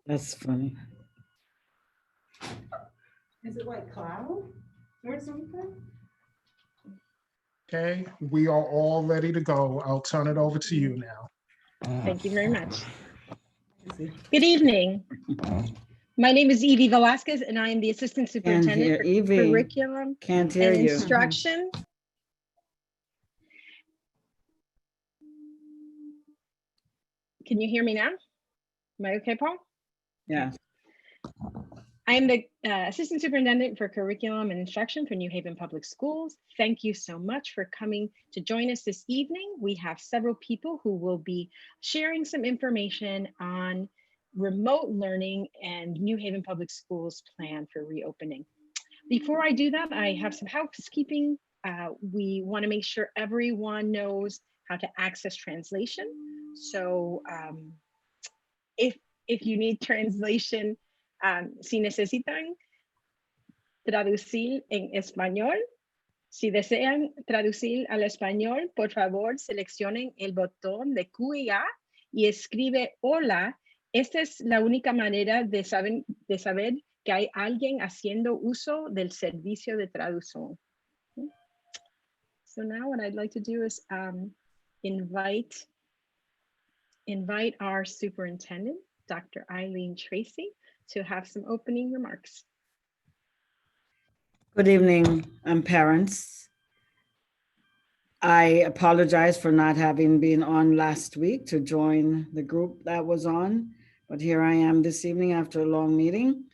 That's funny. Is it like cloud or something? Okay, we are all ready to go. I'll turn it over to you now. Thank you very much. See. Good evening. My name is Evie Velasquez, and I am the Assistant Can't Superintendent hear for Evie. Curriculum Can't hear and you. Instruction. Can you hear me now? Am I okay, Paul? Yeah. I am the Assistant Superintendent for Curriculum and Instruction for New Haven Public Schools. Thank you so much for coming to join us this evening. We have several people who will be sharing some information on remote learning and New Haven Public Schools plan for reopening. Before I do that, I have some housekeeping. We want to make sure everyone knows how to access translation. So if you need translation, si necesitan traducir en español, si desean traducir al español, por favor, seleccionen el botón de Q y A y escribe hola. Esta es la única manera de saber que hay alguien haciendo uso del servicio de traducción. So now what I'd like to do is invite our superintendent, Dr. Eileen Tracy, to have some opening remarks. Good evening, parents. I apologize for not having been on last week to join the group that was on, but here I am this evening after a long meeting.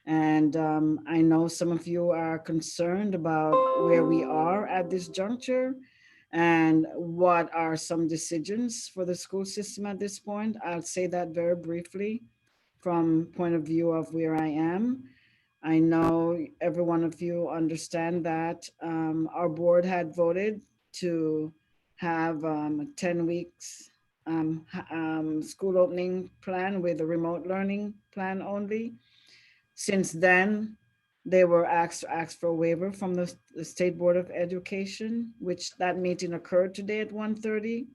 And I know some of you are concerned about where we are at this juncture and what are some decisions for the school system at this point. I'll say that very briefly from point of view of where I am. I know every one of you understand that our board had voted to have a 10 weeks school opening plan with a remote learning plan only. Since then, they were asked for a waiver from the State Board of Education, which that meeting occurred today at 1:30,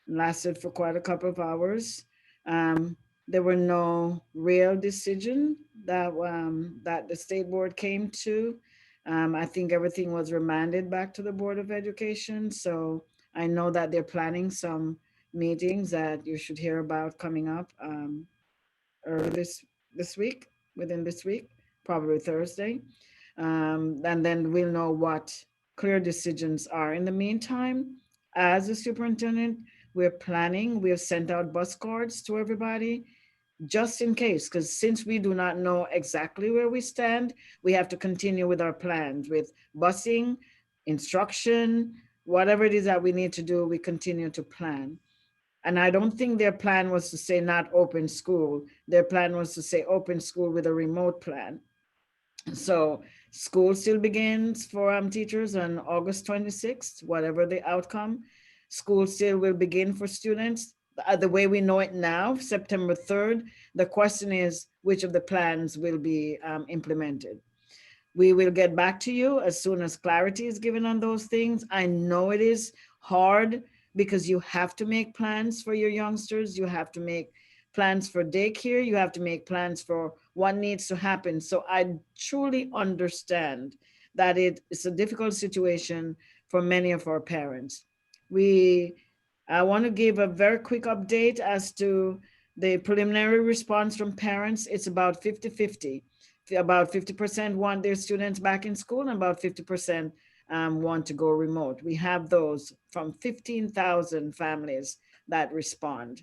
lasted for quite a couple of hours. There were no real decision that that the state board came to. I think everything was remanded back to the Board of Education. So I know that they're planning some meetings that you should hear about coming up early this week, within this week, probably Thursday. And then we'll know what clear decisions are. In the meantime, as a superintendent, we're planning, we have sent out bus cards to everybody just in case, because since we do not know exactly where we stand, we have to continue with our plans with busing, instruction, whatever it is that we need to do, we continue to plan. And I don't think their plan was to say not open school. Their plan was to say open school with a remote plan. So school still begins for teachers on August 26th, whatever the outcome. School still will begin for students the way we know it now, September 3rd. The question is which of the plans will be implemented. We will get back to you as soon as clarity is given on those things. I know it is hard because you have to make plans for your youngsters. You have to make plans for daycare. You have to make plans for what needs to happen. So I truly understand that it's a difficult situation for many of our parents. I want to give a very quick update as to the preliminary response from parents. It's about 50-50. About 50% want their students back in school and about 50% want to go remote. We have those from 15,000 families that respond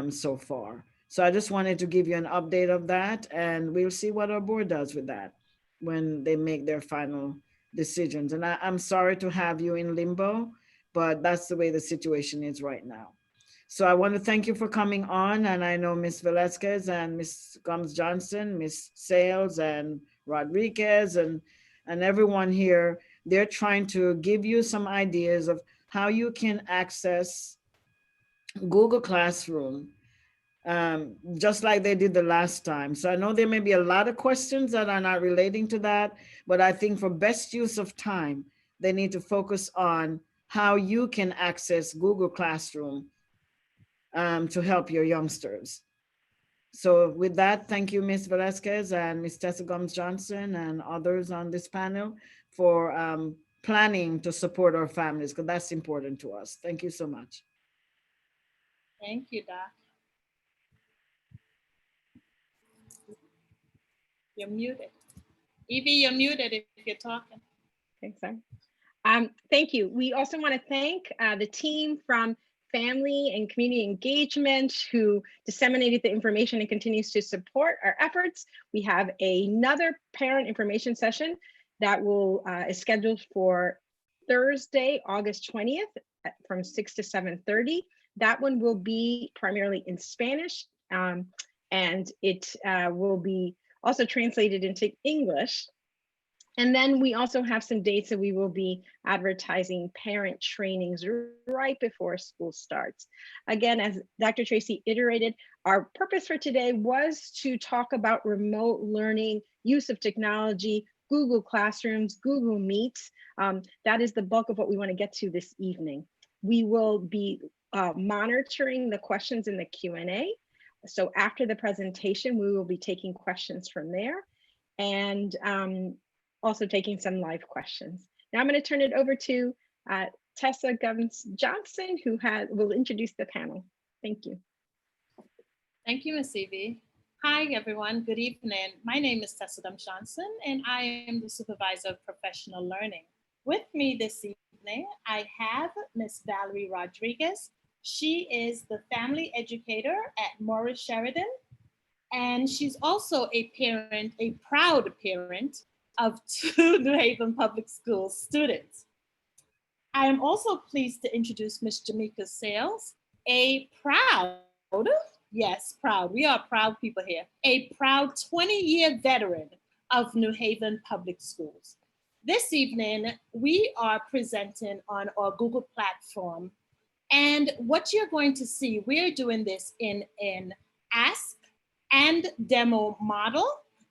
so far. So I just wanted to give you an update of that, and we'll see what our board does with that when they make their final decisions. And I'm sorry to have you in limbo, but that's the way the situation is right now. So I want to thank you for coming on. And I know Ms. Velasquez and Ms. Gomes Johnson, Ms. Sales and Rodriguez and everyone here, they're trying to give you some ideas of how you can access Google Classroom, just like they did the last time. So I know there may be a lot of questions that are not relating to that, but I think for best use of time, they need to focus on how you can access Google Classroom to help your youngsters. So with that, thank you, Ms. Velasquez and Ms. Tessa Gomes Johnson and others on this panel for planning to support our families, because that's important to us. Thank you so much. Thank you, Doc. You're muted. Evie, you're muted if you're talking. Okay, sorry. Thank you. We also want to thank the team from Family and Community Engagement who disseminated the information and continues to support our efforts. We have another parent information session that is scheduled for Thursday, August 20th from 6 to 7:30. That one will be primarily in Spanish, and it will be also translated into English. And then we also have some dates that we will be advertising parent trainings right before school starts. Again, as Dr. Tracy iterated, our purpose for today was to talk about remote learning, use of technology, Google Classrooms, Google Meets. That is the bulk of what we want to get to this evening. We will be monitoring the questions in the Q&A. So after the presentation, we will be taking questions from there. And also taking some live questions. Now I'm going to turn it over to Tessa Gomes Johnson, who will introduce the panel. Thank you. Thank you, Ms. Evie. Hi, everyone. Good evening. My name is Tessa Gomes Johnson, and I am the Supervisor of Professional Learning. With me this evening, I have Ms. Valerie Rodriguez. She is the Family Educator at Morris Sheridan, and she's also a parent, a proud parent of 2 New Haven Public Schools students. I am also pleased to introduce Ms. Jamaica Sales, a proud, yes, proud, we are proud people here, a proud 20-year veteran of New Haven Public Schools. This evening, we are presenting on our Google platform. And what you're going to see, we're doing this in an ask and demo model.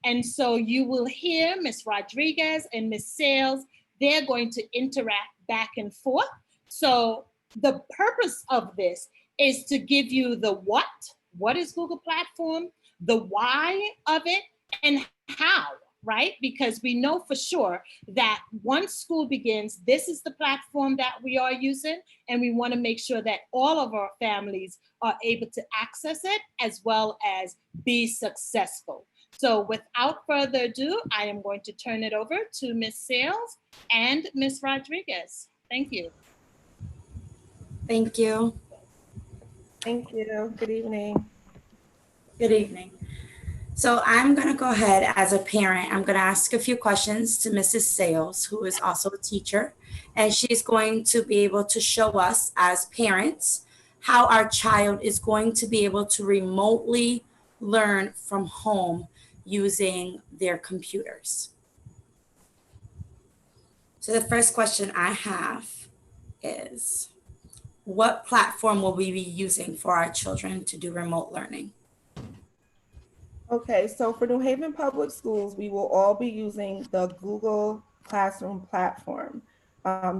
And so you will hear Ms. Rodriguez and Ms. Sales, they're going to interact back and forth. So the purpose of this is to give you the what is Google Platform, the why of it, and how, right? Because we know for sure that once school begins, this is the platform that we are using, and we want to make sure that all of our families are able to access it as well as be successful. So without further ado, I am going to turn it over to Ms. Sales and Ms. Rodriguez. Thank you. Thank you. Thank you. Good evening. Good evening. So I'm going to go ahead as a parent. I'm going to ask a few questions to Mrs. Sales, who is also a teacher, and she's going to be able to show us as parents how our child is going to be able to remotely learn from home using their computers. So the first question I have is, what platform will we be using for our children to do remote learning? Okay, so for New Haven Public Schools, we will all be using the Google Classroom platform.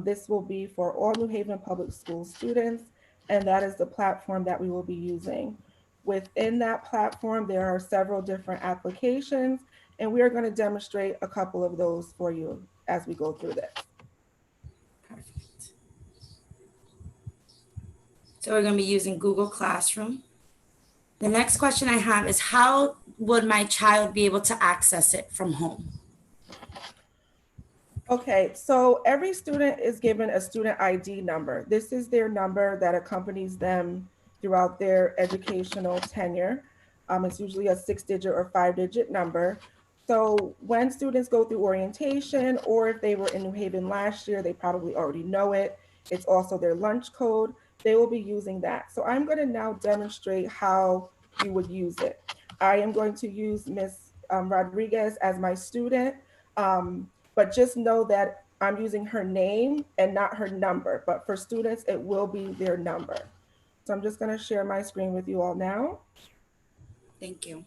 This will be for all New Haven Public School students, and that is the platform that we will be using. Within that platform, there are several different applications, and we are going to demonstrate a couple of those for you as we go through this. Perfect. So we're going to be using Google Classroom. The next question I have is, how would my child be able to access it from home? Okay, so every student is given a student ID number. This is their number that accompanies them throughout their educational tenure. It's usually a 6-digit or 5-digit number. So when students go through orientation, or if they were in New Haven last year, they probably already know it. It's also their lunch code. They will be using that. So I'm going to now demonstrate how you would use it. I am going to use Ms. Rodriguez as my student. But just know that I'm using her name and not her number. But for students, it will be their number. So I'm just going to share my screen with you all now. Thank you.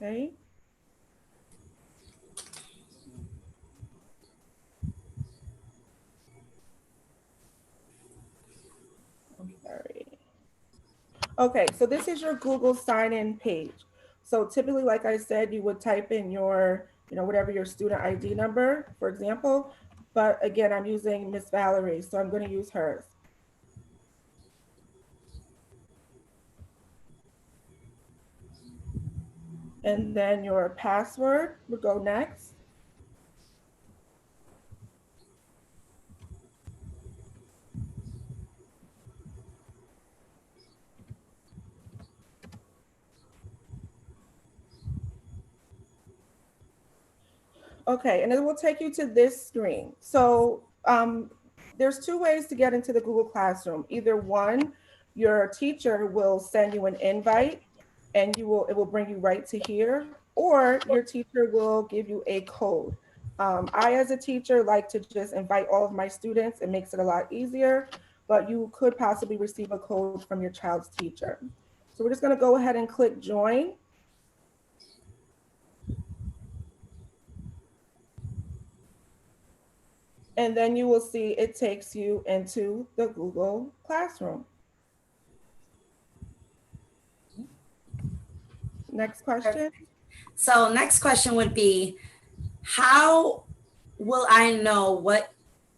Okay. Okay, so this is your Google sign-in page. So typically, like I said, you would type in your, whatever your student ID number, for example. But again, I'm using Miss Valerie, so I'm going to use hers. And then your password would go next. Okay, and it will take you to this screen. So there's two ways to get into the Google Classroom. Either one, your teacher will send you an invite and it will bring you right to here, or your teacher will give you a code. I, as a teacher, like to just invite all of my students. It makes it a lot easier, but you could possibly receive a code from your child's teacher. So we're just gonna go ahead and click join. And then you will see it takes you into the Google Classroom. Next question. So next question would be, how will I know what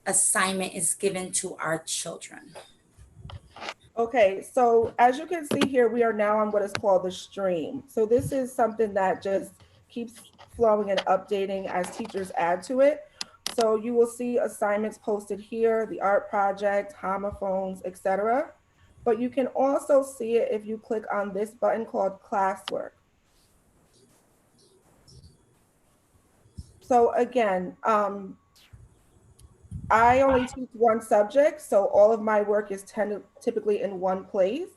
assignment is given to our children? Okay, so as you can see here, we are now on what is called the stream. So this is something that just keeps flowing and updating as teachers add to it. So you will see assignments posted here, the art project, homophones, etc. But you can also see it if you click on this button called classwork. So again, I only teach one subject, so all of my work is typically in one place.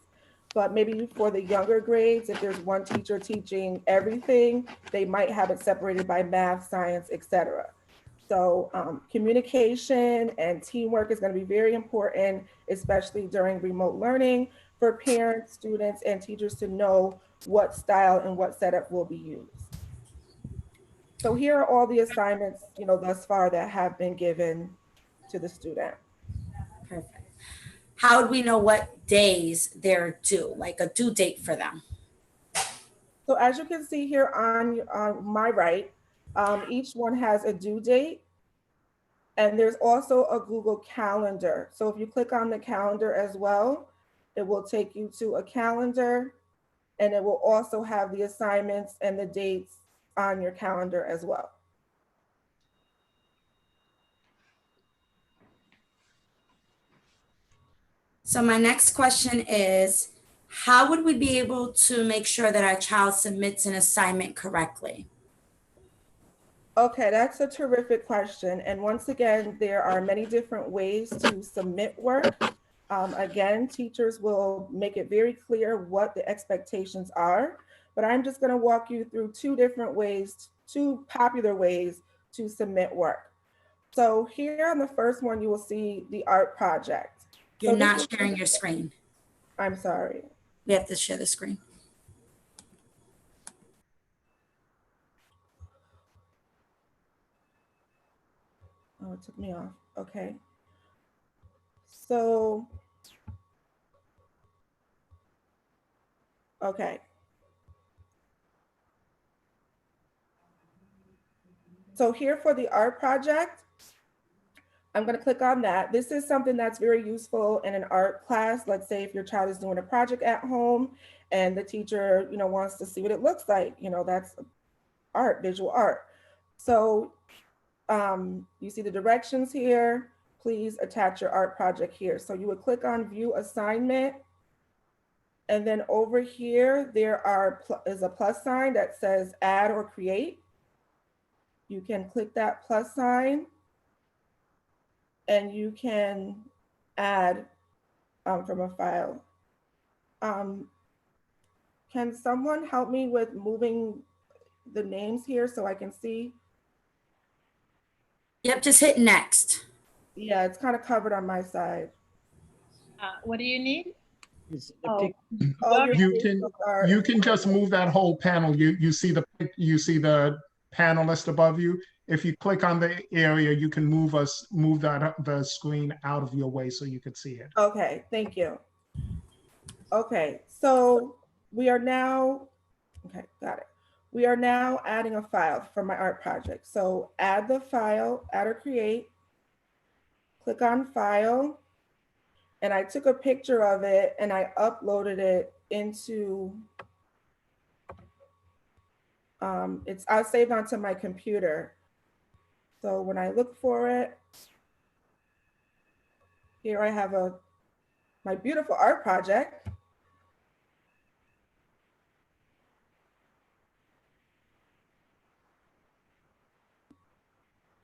But maybe for the younger grades, if there's one teacher teaching everything, they might have it separated by math, science, etc. So communication and teamwork is going to be very important, especially during remote learning, for parents, students, and teachers to know what style and what setup will be used. So here are all the assignments, thus far that have been given to the student. Perfect. How do we know what days they're due, like a due date for them? So as you can see here on my right, each one has a due date. And there's also a Google Calendar. So if you click on the calendar as well, it will take you to a calendar, and it will also have the assignments and the dates on your calendar as well. So my next question is, how would we be able to make sure that our child submits an assignment correctly? Okay, that's a terrific question. And once again, there are many different ways to submit work. Again, teachers will make it very clear what the expectations are, but I'm just going to walk you through two different ways, two popular ways to submit work. So here on the first one, you will see the art project. You're not sharing your screen. I'm sorry. We have to share the screen. Oh, it took me off. Okay. So, okay. So here for the art project, I'm going to click on that. This is something that's very useful in an art class. Let's say if your child is doing a project at home and the teacher, wants to see what it looks like, that's art, visual art. So you see the directions here. Please attach your art project here. So you would click on view assignment. And then over here, there is a plus sign that says add or create. You can click that plus sign and you can add from a file. Can someone help me with moving the names here so I can see? Yep, just hit next. Yeah, it's kind of covered on my side. What do you need? Oh, you can just move that whole panel. You see the panelist above you. If you click on the area, you can move the screen out of your way so you can see it. Okay, thank you. Okay, so we are now, okay, got it. We are now adding a file for my art project. So add the file, add or create, click on file, and I took a picture of it and I uploaded it into, it's I saved onto my computer. So when I look for it, here I have my beautiful art project.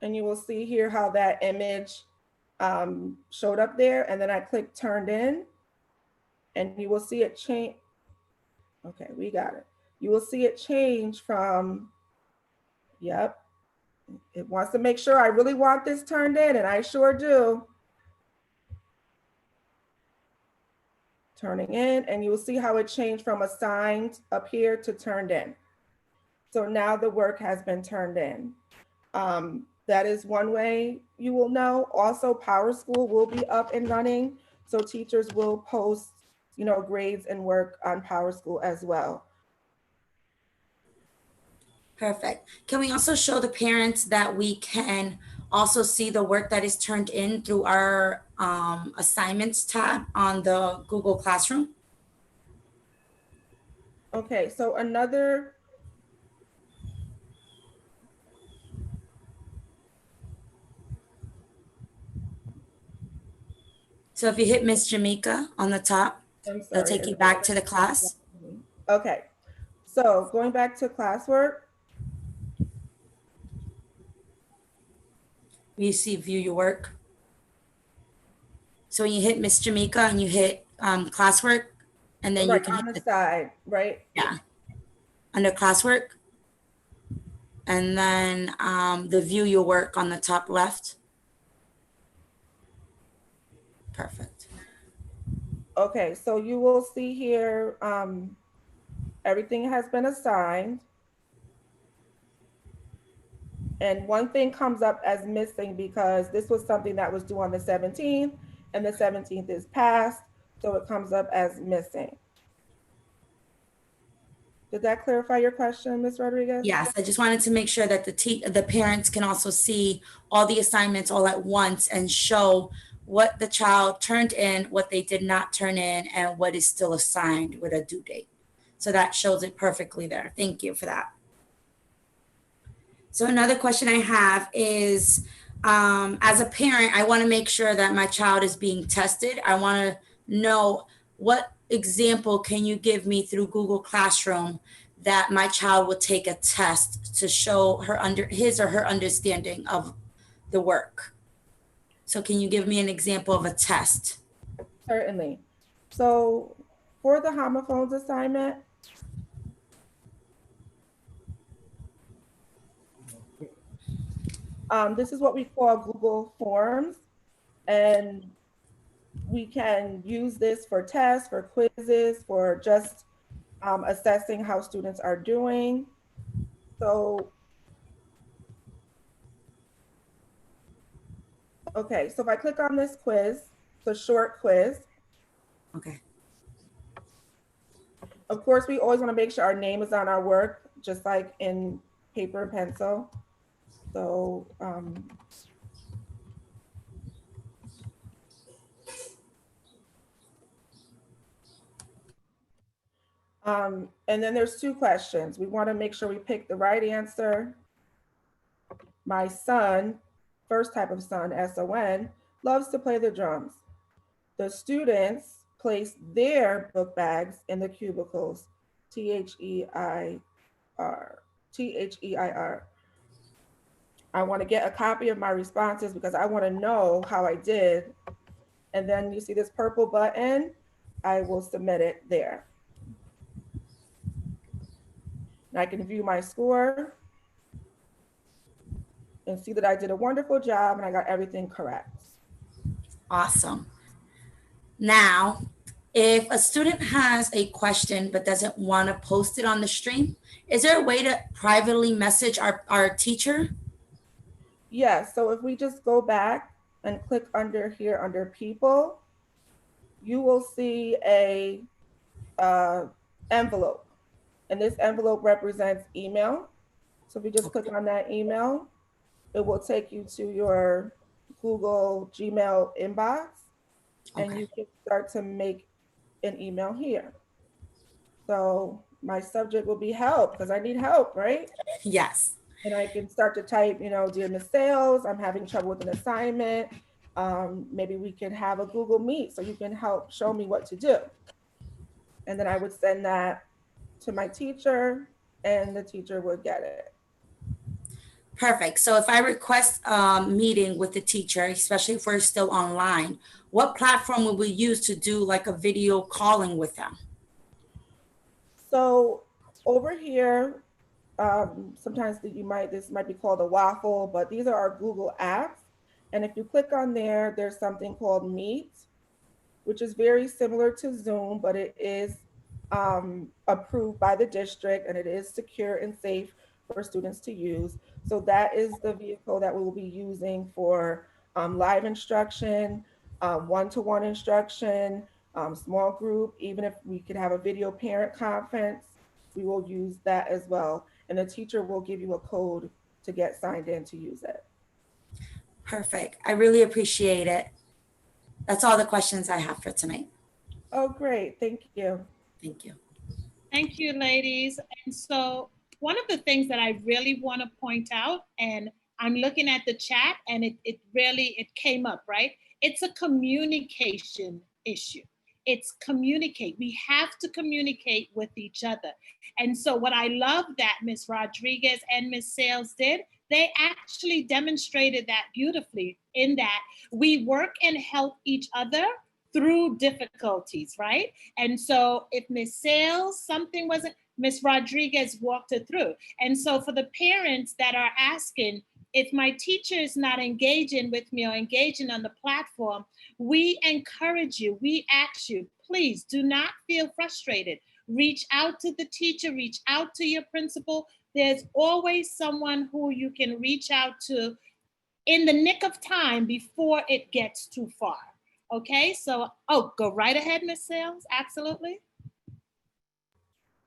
And you will see here how that image showed up there. And then I click turned in and you will see it change. Okay, we got it. You will see it change from, yep. It wants to make sure I really want this turned in, and I sure do. Turning in, and you will see how it changed from assigned up here to turned in. So now the work has been turned in. That is one way you will know. Also, PowerSchool will be up and running. So teachers will post, grades and work on PowerSchool as well. Perfect. Can we also show the parents that we can also see the work that is turned in through our assignments tab on the Google Classroom? Okay, so another, so if you hit Miss Jamaica on the top, it'll take you back to the class. Okay, so going back to classwork. You see view your work. So when you hit Miss Jamaica and you hit classwork, and then you can on the side, right? Yeah, under classwork. And then the view your work on the top left. Perfect. Okay, so you will see here, everything has been assigned. And one thing comes up as missing because this was something that was due on the 17th and the 17th is passed. So it comes up as missing. Did that clarify your question, Ms. Rodriguez? Yes, I just wanted to make sure that the parents can also see all the assignments all at once and show what the child turned in, what they did not turn in, and what is still assigned with a due date. So that shows it perfectly there. Thank you for that. So another question I have is, as a parent, I want to make sure that my child is being tested. I want to know, what example can you give me through Google Classroom that my child will take a test to show his or her understanding of the work? So can you give me an example of a test? Certainly. So for the homophones assignment, this is what we call Google Forms, and we can use this for tests, for quizzes, for just assessing how students are doing. So, okay, so if I click on this quiz, it's a short quiz. Okay. Of course, we always want to make sure our name is on our work, just like in paper and pencil. So, and then there's two questions. We want to make sure we pick the right answer. My son, first type of son, S-O-N, loves to play the drums. The students place their book bags in the cubicles, T-H-E-I-R, T-H-E-I-R. I want to get a copy of my responses because I want to know how I did. And then you see this purple button, I will submit it there. And I can view my score and see that I did a wonderful job and I got everything correct. Awesome. Now, if a student has a question but doesn't want to post it on the stream, is there a way to privately message our teacher? Yes, so if we just go back and click under here, under people, you will see a envelope, and this envelope represents email. So if you just click on that email, it will take you to your Google Gmail inbox, and Okay. you can start to make an email here. So my subject will be help because I need help, right? Yes. And I can start to type, dear Miss Sales, I'm having trouble with an assignment. Maybe we can have a Google Meet so you can help show me what to do. And then I would send that to my teacher, and the teacher would get it. Perfect. So if I request a meeting with the teacher, especially if we're still online, what platform will we use to do like a video calling with them? So over here, sometimes this might be called a waffle, but these are our Google apps. And if you click on there, there's something called Meet, which is very similar to Zoom, but it is approved by the district, and it is secure and safe for students to use. So that is the vehicle that we will be using for live instruction, one-to-one instruction, small group. Even if we could have a video parent conference, we will use that as well. And the teacher will give you a code to get signed in to use it. Perfect. I really appreciate it. That's all the questions I have for tonight. Oh, great. Thank you. Thank you. Thank you, ladies. And so one of the things that I really want to point out, and I'm looking at the chat and it really came up, right? It's a communication issue. It's communicate. We have to communicate with each other. And so what I love that Ms. Rodriguez and Ms. Sales did, they actually demonstrated that beautifully in that we work and help each other through difficulties, right? And so if Miss Sales, something wasn't, Miss Rodriguez walked her through. And so for the parents that are asking, if my teacher is not engaging with me or engaging on the platform, we encourage you, we ask you, please do not feel frustrated. Reach out to the teacher, reach out to your principal. There's always someone who you can reach out to in the nick of time before it gets too far. Okay, so, go right ahead, Ms. Sales, absolutely.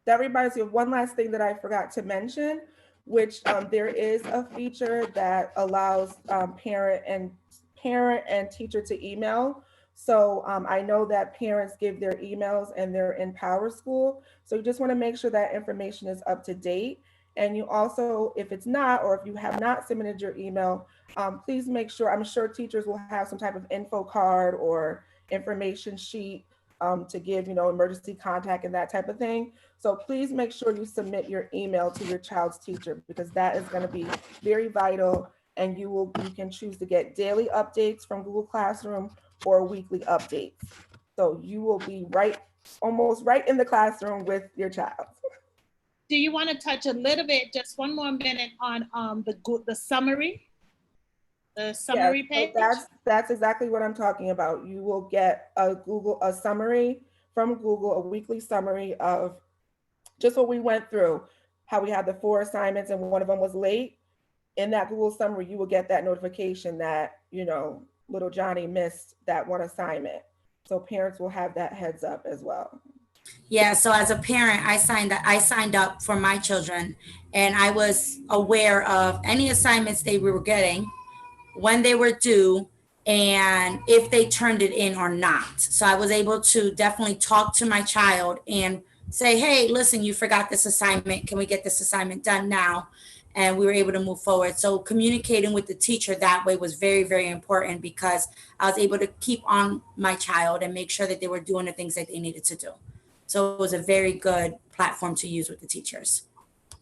That reminds me of one last thing that I forgot to mention, which there is a feature that allows parent and teacher to email. So I know that parents give their emails and they're in Power School. So you just want to make sure that information is up to date. And you also, if it's not, or if you have not submitted your email, please make sure, I'm sure teachers will have some type of info card or information sheet to give, emergency contact and that type of thing. So please make sure you submit your email to your child's teacher, because that is going to be very vital. And you can choose to get daily updates from Google Classroom or weekly updates. So you will be almost right in the classroom with your child. Do you want to touch a little bit, just one more minute on the summary? The summary page? So that's exactly what I'm talking about. You will get a summary from Google, a weekly summary of just what we went through, how we had the 4 assignments and one of them was late. In that Google summary, you will get that notification that, little Johnny missed that one assignment. So parents will have that heads up as well. Yeah, so as a parent, I signed up for my children, and I was aware of any assignments they were getting, when they were due, and if they turned it in or not. So I was able to definitely talk to my child and say, hey, listen, you forgot this assignment. Can we get this assignment done now? And we were able to move forward. So communicating with the teacher that way was very, very important, because I was able to keep on my child and make sure that they were doing the things that they needed to do. So it was a very good platform to use with the teachers.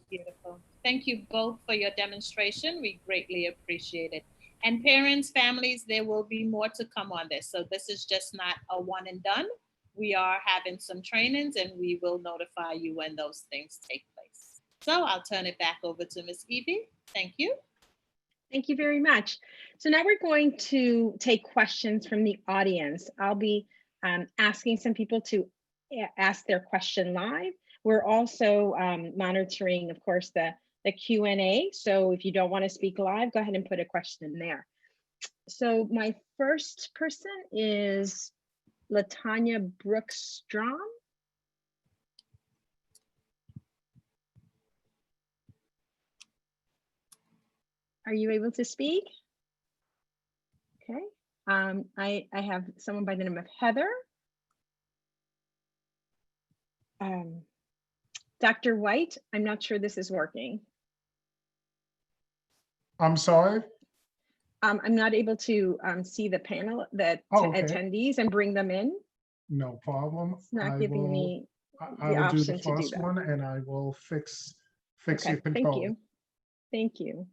Beautiful. Thank you both for your demonstration. We greatly appreciate it. And parents, families, there will be more to come on this. So this is just not a one and done. We are having some trainings, and we will notify you when those things take place. So I'll turn it back over to Ms. Evie. Thank you. Thank you very much. So now we're going to take questions from the audience. I'll be asking some people to ask their question live. We're also monitoring, of course, the Q&A. So if you don't want to speak live, go ahead and put a question in there. So my first person is Latanya Brookstrom. Are you able to speak? Okay. I have someone by the name of Heather. Dr. White, I'm not sure this is working. I'm sorry? I'm not able to see the panel, the Okay. attendees and bring them in. No problem. It's not I giving will, me I the will do the option to do first that. one and I will fix your Okay, control. thank you. Thank you.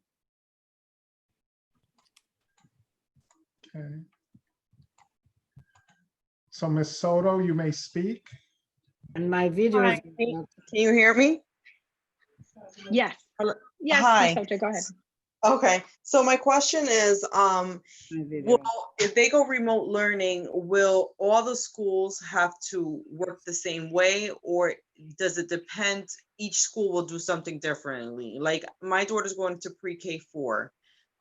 Okay. So Ms. Soto, you may speak. And my video is Hi, can you hear me? Yes. Hello? Yes, Hi. Ms. Soto, go ahead. Okay, so my question is, my video. well, if they go remote learning, will all the schools have to work the same way, or does it depend? Each school will do something differently. Like my daughter's going to pre-K 4.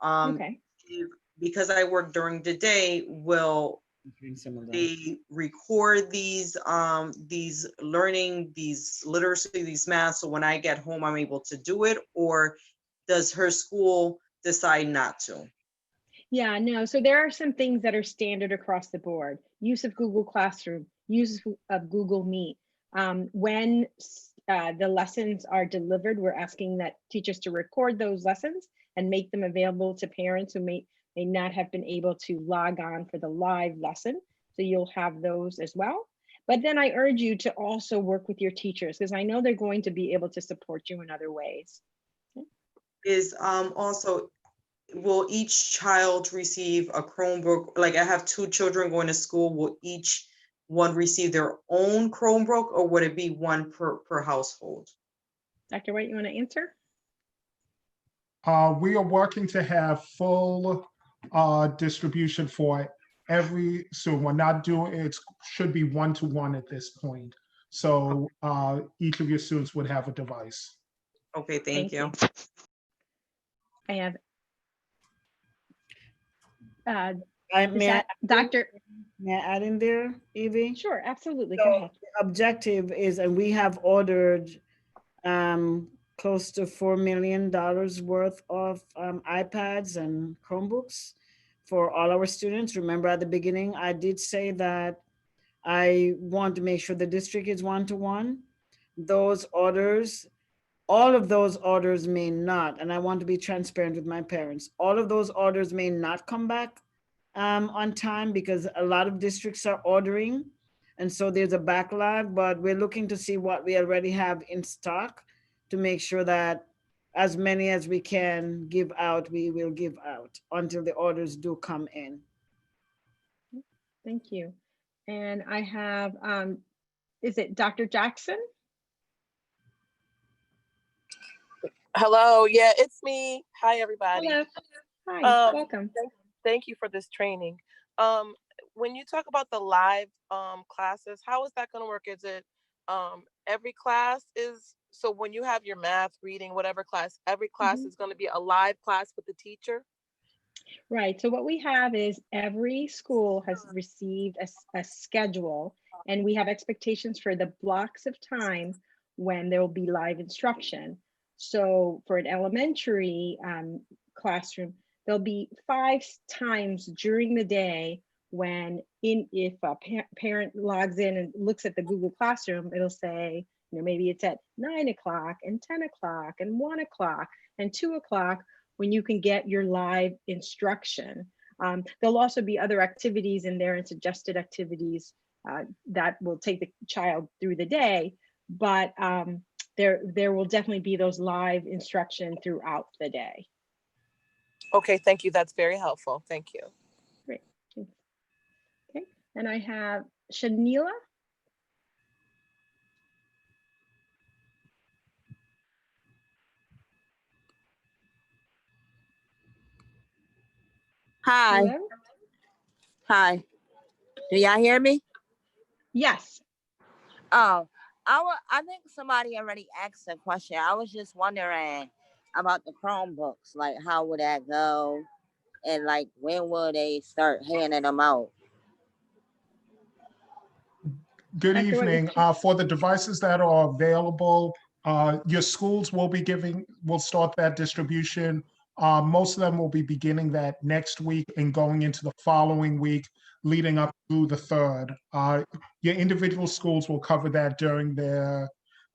Okay. Because I work during the day, will Some of that. they record these learning, these literacy, these math, so when I get home I'm able to do it, or does her school decide not to? Yeah, no, so there are some things that are standard across the board. Use of Google Classroom, use of Google Meet. When the lessons are delivered, we're asking that teachers to record those lessons and make them available to parents who may not have been able to log on for the live lesson. So you'll have those as well. But then I urge you to also work with your teachers, because I know they're going to be able to support you in other ways. Is also, will each child receive a Chromebook? Like I have 2 children going to school, will each one receive their own Chromebook, or would it be one per household? Dr. White, you want to answer? We are working to have full distribution for every student. We're not doing, it should be one-to-one at this point. So each of your students would have a device. Okay, thank you. I have Dr. Dr. May I add in there, Evie? Sure, absolutely. So Go ahead. the objective is, and we have ordered close to $4 million worth of iPads and Chromebooks for all our students. Remember at the beginning, I did say that I want to make sure the district is one-to-one. Those orders, all of those orders may not, and I want to be transparent with my parents, all of those orders may not come back on time because a lot of districts are ordering. And so there's a backlog, but we're looking to see what we already have in stock to make sure that as many as we can give out, we will give out until the orders do come in. Thank you. And I have, is it Dr. Jackson? Hello, yeah, it's me. Hi, everybody. Hello. Hi, welcome. Thank you for this training. When you talk about the live classes, how is that going to work? Is it every class is, so when you have your math, reading, whatever class, every class is going to be a live class with the teacher? Right, so what we have is every school has received a schedule, and we have expectations for the blocks of time when there will be live instruction. So for an elementary classroom, there'll be 5 times during the day when if a parent logs in and looks at the Google Classroom, it'll say, you know, maybe it's at 9 o'clock and 10 o'clock and 1 o'clock and 2 o'clock when you can get your live instruction. There'll also be other activities in there and suggested activities that will take the child through the day, but there will definitely be those live instruction throughout the day. Okay, thank you. That's very helpful. Thank you. Great. Okay, and I have Shanila. Hi. Hello? Hi. Do y'all hear me? Yes. Oh, I think somebody already asked a question. I was just wondering about the Chromebooks. Like, how would that go? And like, when will they start handing them out? Good evening. For the devices that are available, your schools will start that distribution Most of them will be beginning that next week and going into the following week, leading up through the 3rd. Your individual schools will cover that during their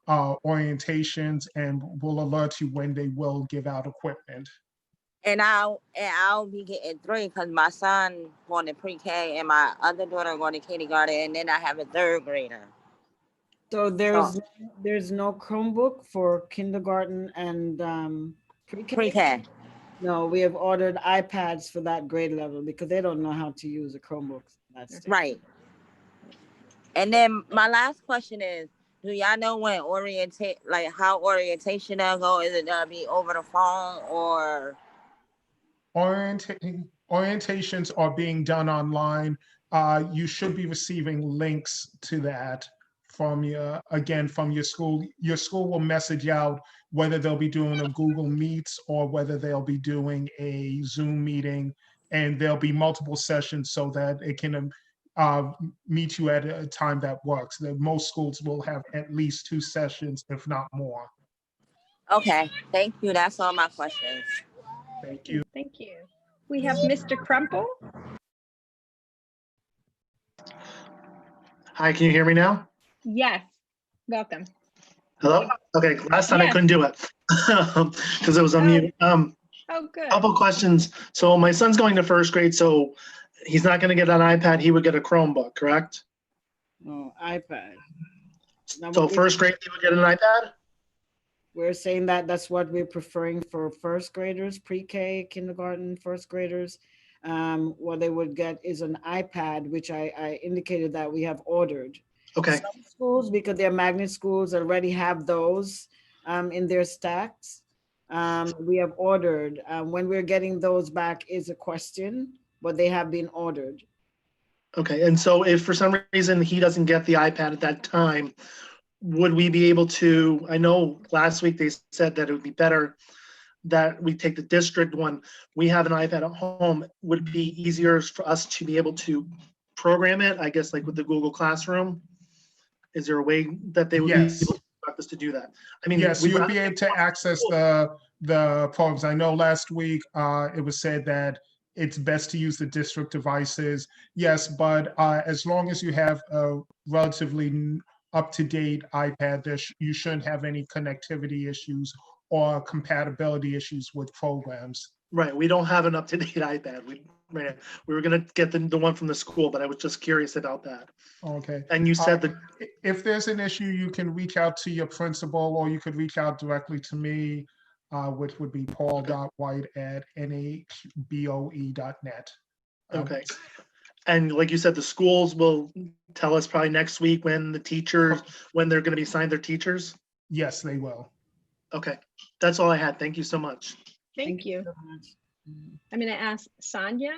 orientations and will alert you when they will give out equipment. And I'll be getting 3 because my son going to pre-K and my other daughter going to kindergarten, and then I have a 3rd grader. So there's no Chromebook for kindergarten and pre-K? Pre-K. No, we have ordered iPads for that grade level because they don't know how to use a Chromebook. That's right. And then my last question is, do y'all know when how orientation will go? Is it gonna be over the phone or? Orientations are being done online. You should be receiving links to that from your school. Your school will message out whether they'll be doing a Google Meets or whether they'll be doing a Zoom meeting, and there'll be multiple sessions so that it can meet you at a time that works. Most schools will have at least 2 sessions, if not more. Okay, thank you. That's all my questions. Thank you. Thank you. We have Mr. Crumple. Hi, can you hear me now? Yes, welcome. Hello? Okay, last time I couldn't do it because it was on mute. Oh, good. Couple questions. So my son's going to 1st grade, so he's not going to get an iPad. He would get a Chromebook, correct? No, iPad. So 1st grade, he would get an iPad? We're saying that that's what we're preferring for 1st graders, pre-K, kindergarten, 1st graders. What they would get is an iPad, which I indicated that we have ordered. Okay. Some schools, because they're magnet schools, already have those in their stacks. We have ordered. When we're getting those back is a question, but they have been ordered. Okay, and so if for some reason he doesn't get the iPad at that time, would we be able to, I know last week they said that it would be better that we take the district one. We have an iPad at home. Would it be easier for us to be able to program it, I guess, like with the Google Classroom? Is there a way that they would be able to instruct us to do that? I mean, yes, you'll be able to access the programs. I know last week it was said that it's best to use the district devices. Yes, but as long as you have a relatively up-to-date iPad, you shouldn't have any connectivity issues or compatibility issues with programs. Right, we don't have an up-to-date iPad. We were gonna get the one from the school, but I was just curious about that. Okay. And you said that if there's an issue, you can reach out to your principal, or you could reach out directly to me, which would be paul.white@nhboe.net. Okay. And like you said, the schools will tell us probably next week when the teachers, when they're going to be assigned their teachers? Yes, they will. Okay. That's all I had. Thank you so much. Thank you. So much. I'm going to ask Sonia.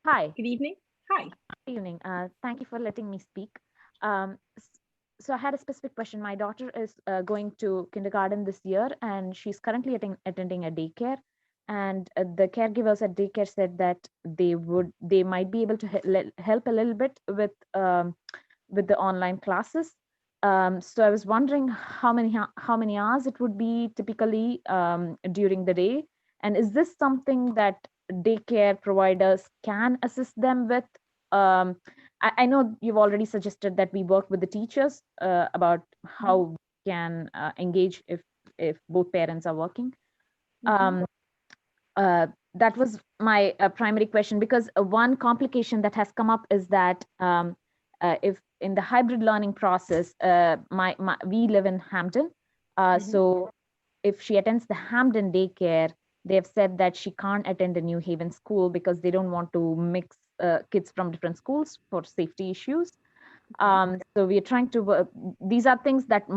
Hi. Good evening. Hi. Good evening. Thank you for letting me speak. So I had a specific question. My daughter is going to kindergarten this year, and she's currently attending a daycare. And the caregivers at daycare said that they might be able to help a little bit with the online classes. So I was wondering how many hours it would be typically during the day, and is this something that daycare providers can assist them with? I know you've already suggested that we work with the teachers about how we can engage if both parents are working. That was my primary question, because one complication that has come up is that if in the hybrid learning process, we live in Hampton, so if she attends the Hampton daycare, they have said that she can't attend a New Haven school because they don't want to mix kids from different schools for safety issues. So we are trying to these are things that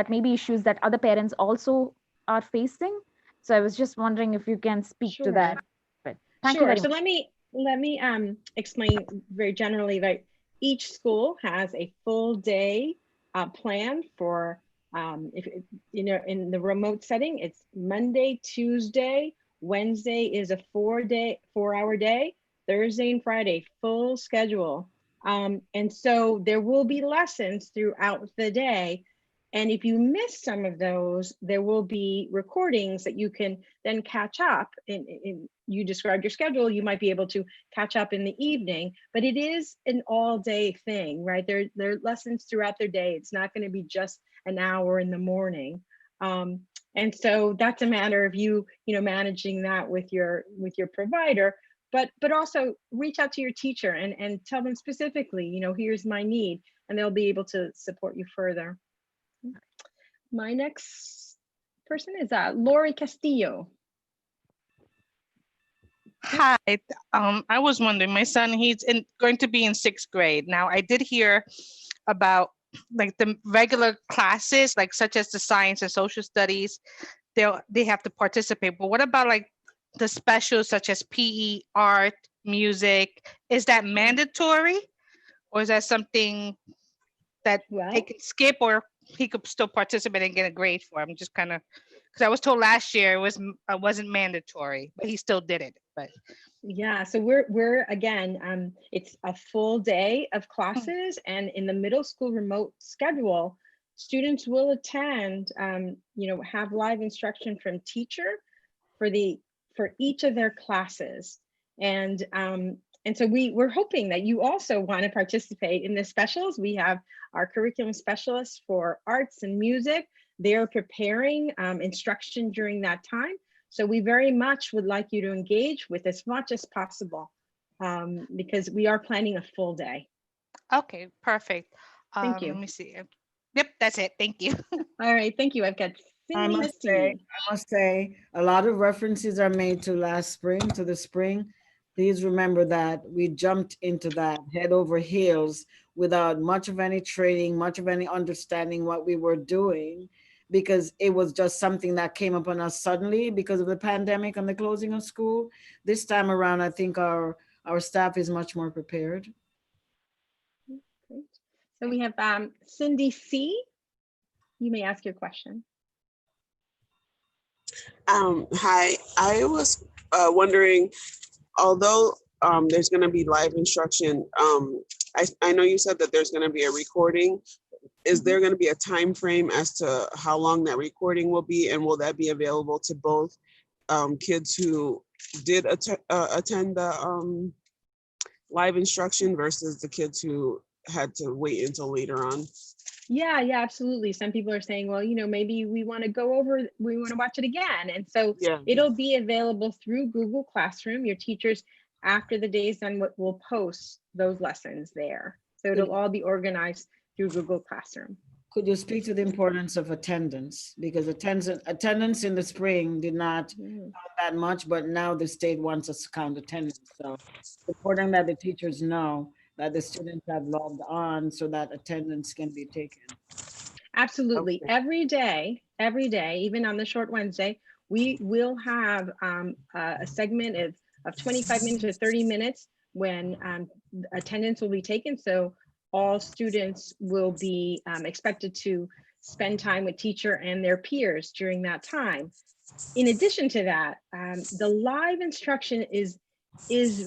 may be issues that other parents also are facing. So I was just wondering if you can speak to that. But thank you very So much. let me explain very generally that each school has a full day plan for if in the remote setting. It's Monday, Tuesday, Wednesday is a 4-hour day, Thursday and Friday full schedule, and so there will be lessons throughout the day. And if you miss some of those, there will be recordings that you can then catch up. You described your schedule, you might be able to catch up in the evening, but it is an all day thing, right? There are lessons throughout their day. It's not going to be just an hour in the morning. And so that's a matter of you managing that with your provider, but also reach out to your teacher and tell them specifically, here's my need, and they'll be able to support you further. My next person is Lori Castillo. Hi, I was wondering, my son, he's going to be in 6th grade. Now, I did hear about like the regular classes, like such as the science and social studies, they have to participate. But what about like the specials such as PE, art, music? Is that mandatory? Or is that something that they could skip, or he could still participate and get a grade for? I'm just kind of, because I was told last year it wasn't mandatory, but he still did it. But yeah, so we're again, it's a full day of classes, and in the middle school remote schedule, students will attend, have live instruction from teacher for each of their classes. And so we're hoping that you also want to participate in the specials. We have our curriculum specialists for arts and music. They're preparing instruction during that time. So we very much would like you to engage with as much as possible, because we are planning a full day. Okay, perfect. Thank you. Let me see. Yep, that's it. Thank you. All right, thank you. I've got I Cindy must say, a lot of references are made to the spring. Please remember that we jumped into that head over heels without much of any training, much of any understanding what we were doing, because it was just something that came upon us suddenly because of the pandemic and the closing of school. This time around, I think our staff is much more prepared. Great. So we have Cindy C. You may ask your question. Hi, I was wondering, although there's going to be live instruction, I know you said that there's going to be a recording. Is there going to be a time frame as to how long that recording will be, and will that be available to both kids who did attend the live instruction versus the kids who had to wait until later on? Yeah, absolutely. Some people are saying, well, maybe we want to watch it again. And so it'll be available through Google Classroom. Your teachers, after the day is done, will post those lessons there. So it'll all be organized through Google Classroom. Could you speak to the importance of attendance? Because attendance in the spring did not count that much, but now the state wants us to count attendance. So it's important that the teachers know that the students have logged on so that attendance can be taken. Absolutely. Okay. Every day, even on the short Wednesday, we will have a segment of 25 minutes or 30 minutes when attendance will be taken. So all students will be expected to spend time with teacher and their peers during that time. In addition to that, the live instruction is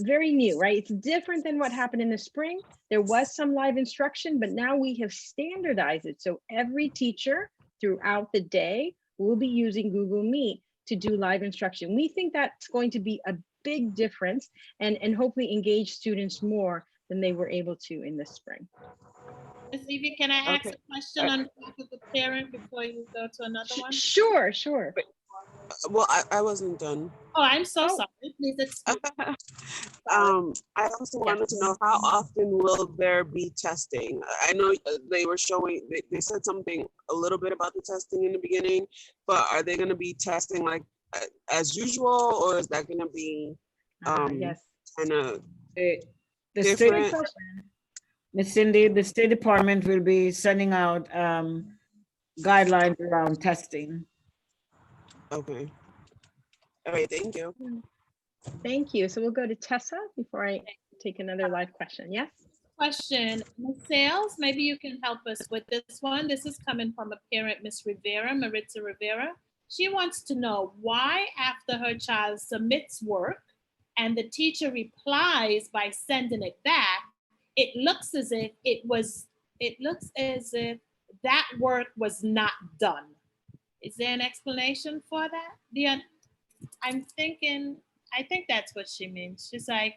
very new, right? It's different than what happened in the spring. There was some live instruction, but now we have standardized it. So every teacher throughout the day will be using Google Meet to do live instruction. We think that's going to be a big difference and hopefully engage students more than they were able to in the spring. Ms. Evie, can I ask a question on behalf of the parent before you go to another one? Sure. Well, I wasn't done. Oh, I'm so sorry. Please excuse me. I also wanted to know, how often will there be testing? I know they were showing, they said something a little bit about the testing in the beginning, but are they going to be testing like as usual, or is that going to be yes, kind of the different? Ms. Cindy, the State Department will be sending out guidelines around testing. Okay. All right, thank you. Thank you. So we'll go to Tessa before I take another live question. Yes? Question, Ms. Sales, maybe you can help us with this one. This is coming from a parent, Ms. Rivera, Maritza Rivera. She wants to know why after her child submits work and the teacher replies by sending it back, it looks as if that work was not done. Is there an explanation for that? I'm thinking, I think that's what she means. She's like,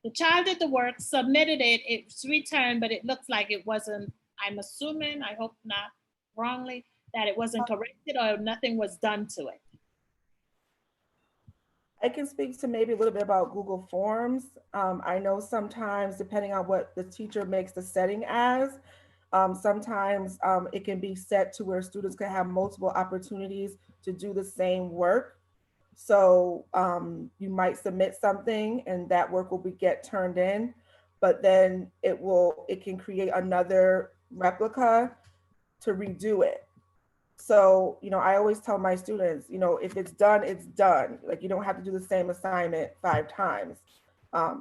the child did the work, submitted it, it's returned, but it looks like it wasn't, I'm assuming, I hope not wrongly, that it wasn't corrected or nothing was done to it. I can speak to maybe a little bit about Google Forms. I know sometimes, depending on what the teacher makes the setting as, sometimes it can be set to where students can have multiple opportunities to do the same work. So you might submit something and that work will get turned in, but then it can create another replica to redo it. So, I always tell my students, if it's done, it's done. Like, you don't have to do the same assignment 5 times.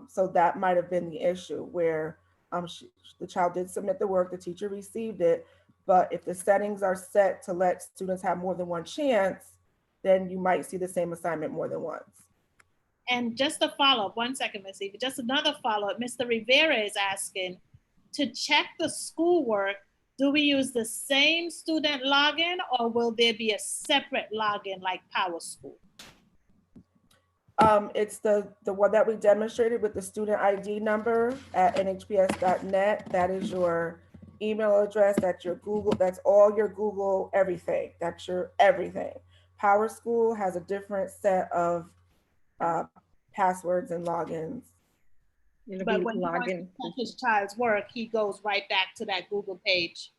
So that might have been the issue where the child did submit the work, the teacher received it, but if the settings are set to let students have more than one chance, then you might see the same assignment more than once. And just a follow-up, 1 second, Ms. Eva, just another follow-up. Mr. Rivera is asking, to check the schoolwork, do we use the same student login or will there be a separate login like Power School? It's the one that we demonstrated with the student ID number at nhps.net. That is your email address, that's your Google, that's all your Google everything. That's your everything. Power School has a different set of passwords and logins. But when he wants to check his child's work, he goes right back to that Google page,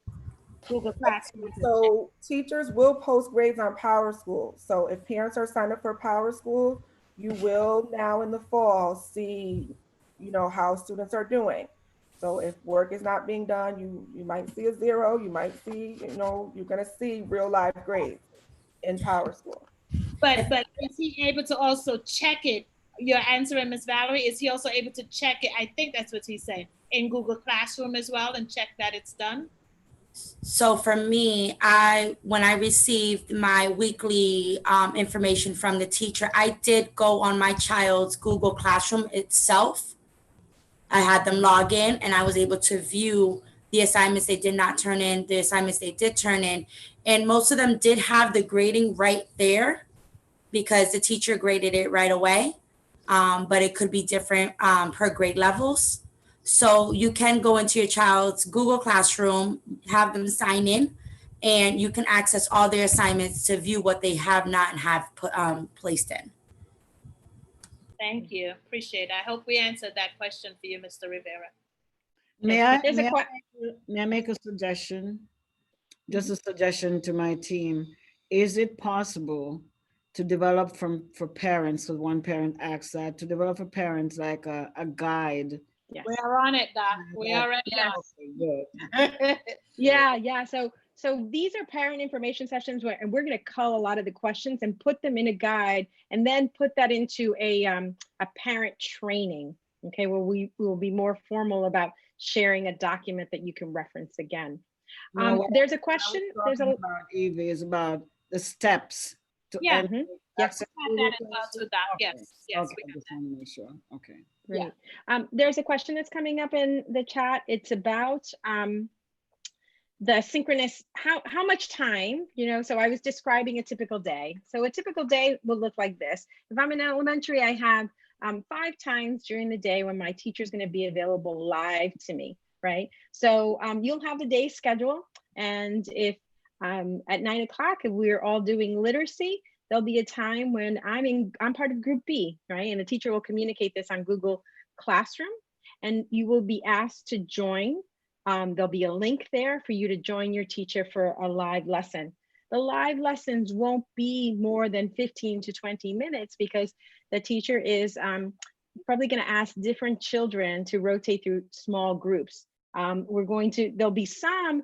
Google Classroom. So teachers will post grades on Power School. So if parents are signed up for Power School, you will now in the fall see, how students are doing. So if work is not being done, you might see a 0, you might see, you're gonna see real live grades in Power School. But is he able to also check it? You're answering, Ms. Valerie, is he also able to check it? I think that's what he's saying, in Google Classroom as well, and check that it's done? So for me, when I received my weekly information from the teacher, I did go on my child's Google Classroom itself. I had them log in and I was able to view the assignments they did not turn in, the assignments they did turn in. And most of them did have the grading right there because the teacher graded it right away. But it could be different per grade levels. So you can go into your child's Google Classroom, have them sign in, and you can access all their assignments to view what they have not and have put placed in. Thank you, appreciate it. I hope we answered that question for you, Mr. Rivera. May I make a suggestion? Just a suggestion to my team. Is it possible to develop for parents, so one parent asks that, to develop for parents like a guide? Yes. We're on it, Doc. We already are. Yeah. So these are parent information sessions and we're going to cull a lot of the questions and put them in a guide and then put that into a parent training, okay, where we will be more formal about sharing a document that you can reference again. There's a question. There's a Evie is about the steps. Yeah. Yes. That as well too, Doc. Yes. Okay, I just want to make sure. Okay. Great. Yeah. There's a question that's coming up in the chat. It's about the synchronous, how much time, so I was describing a typical day. So a typical day will look like this. If I'm in elementary, I have 5 times during the day when my teacher is going to be available live to me, right? So you'll have the day schedule. And if at 9 o'clock, if we're all doing literacy, there'll be a time when I'm part of group B, right? And the teacher will communicate this on Google Classroom and you will be asked to join. There'll be a link there for you to join your teacher for a live lesson. The live lessons won't be more than 15 to 20 minutes because the teacher is probably going to ask different children to rotate through small groups. There'll be some,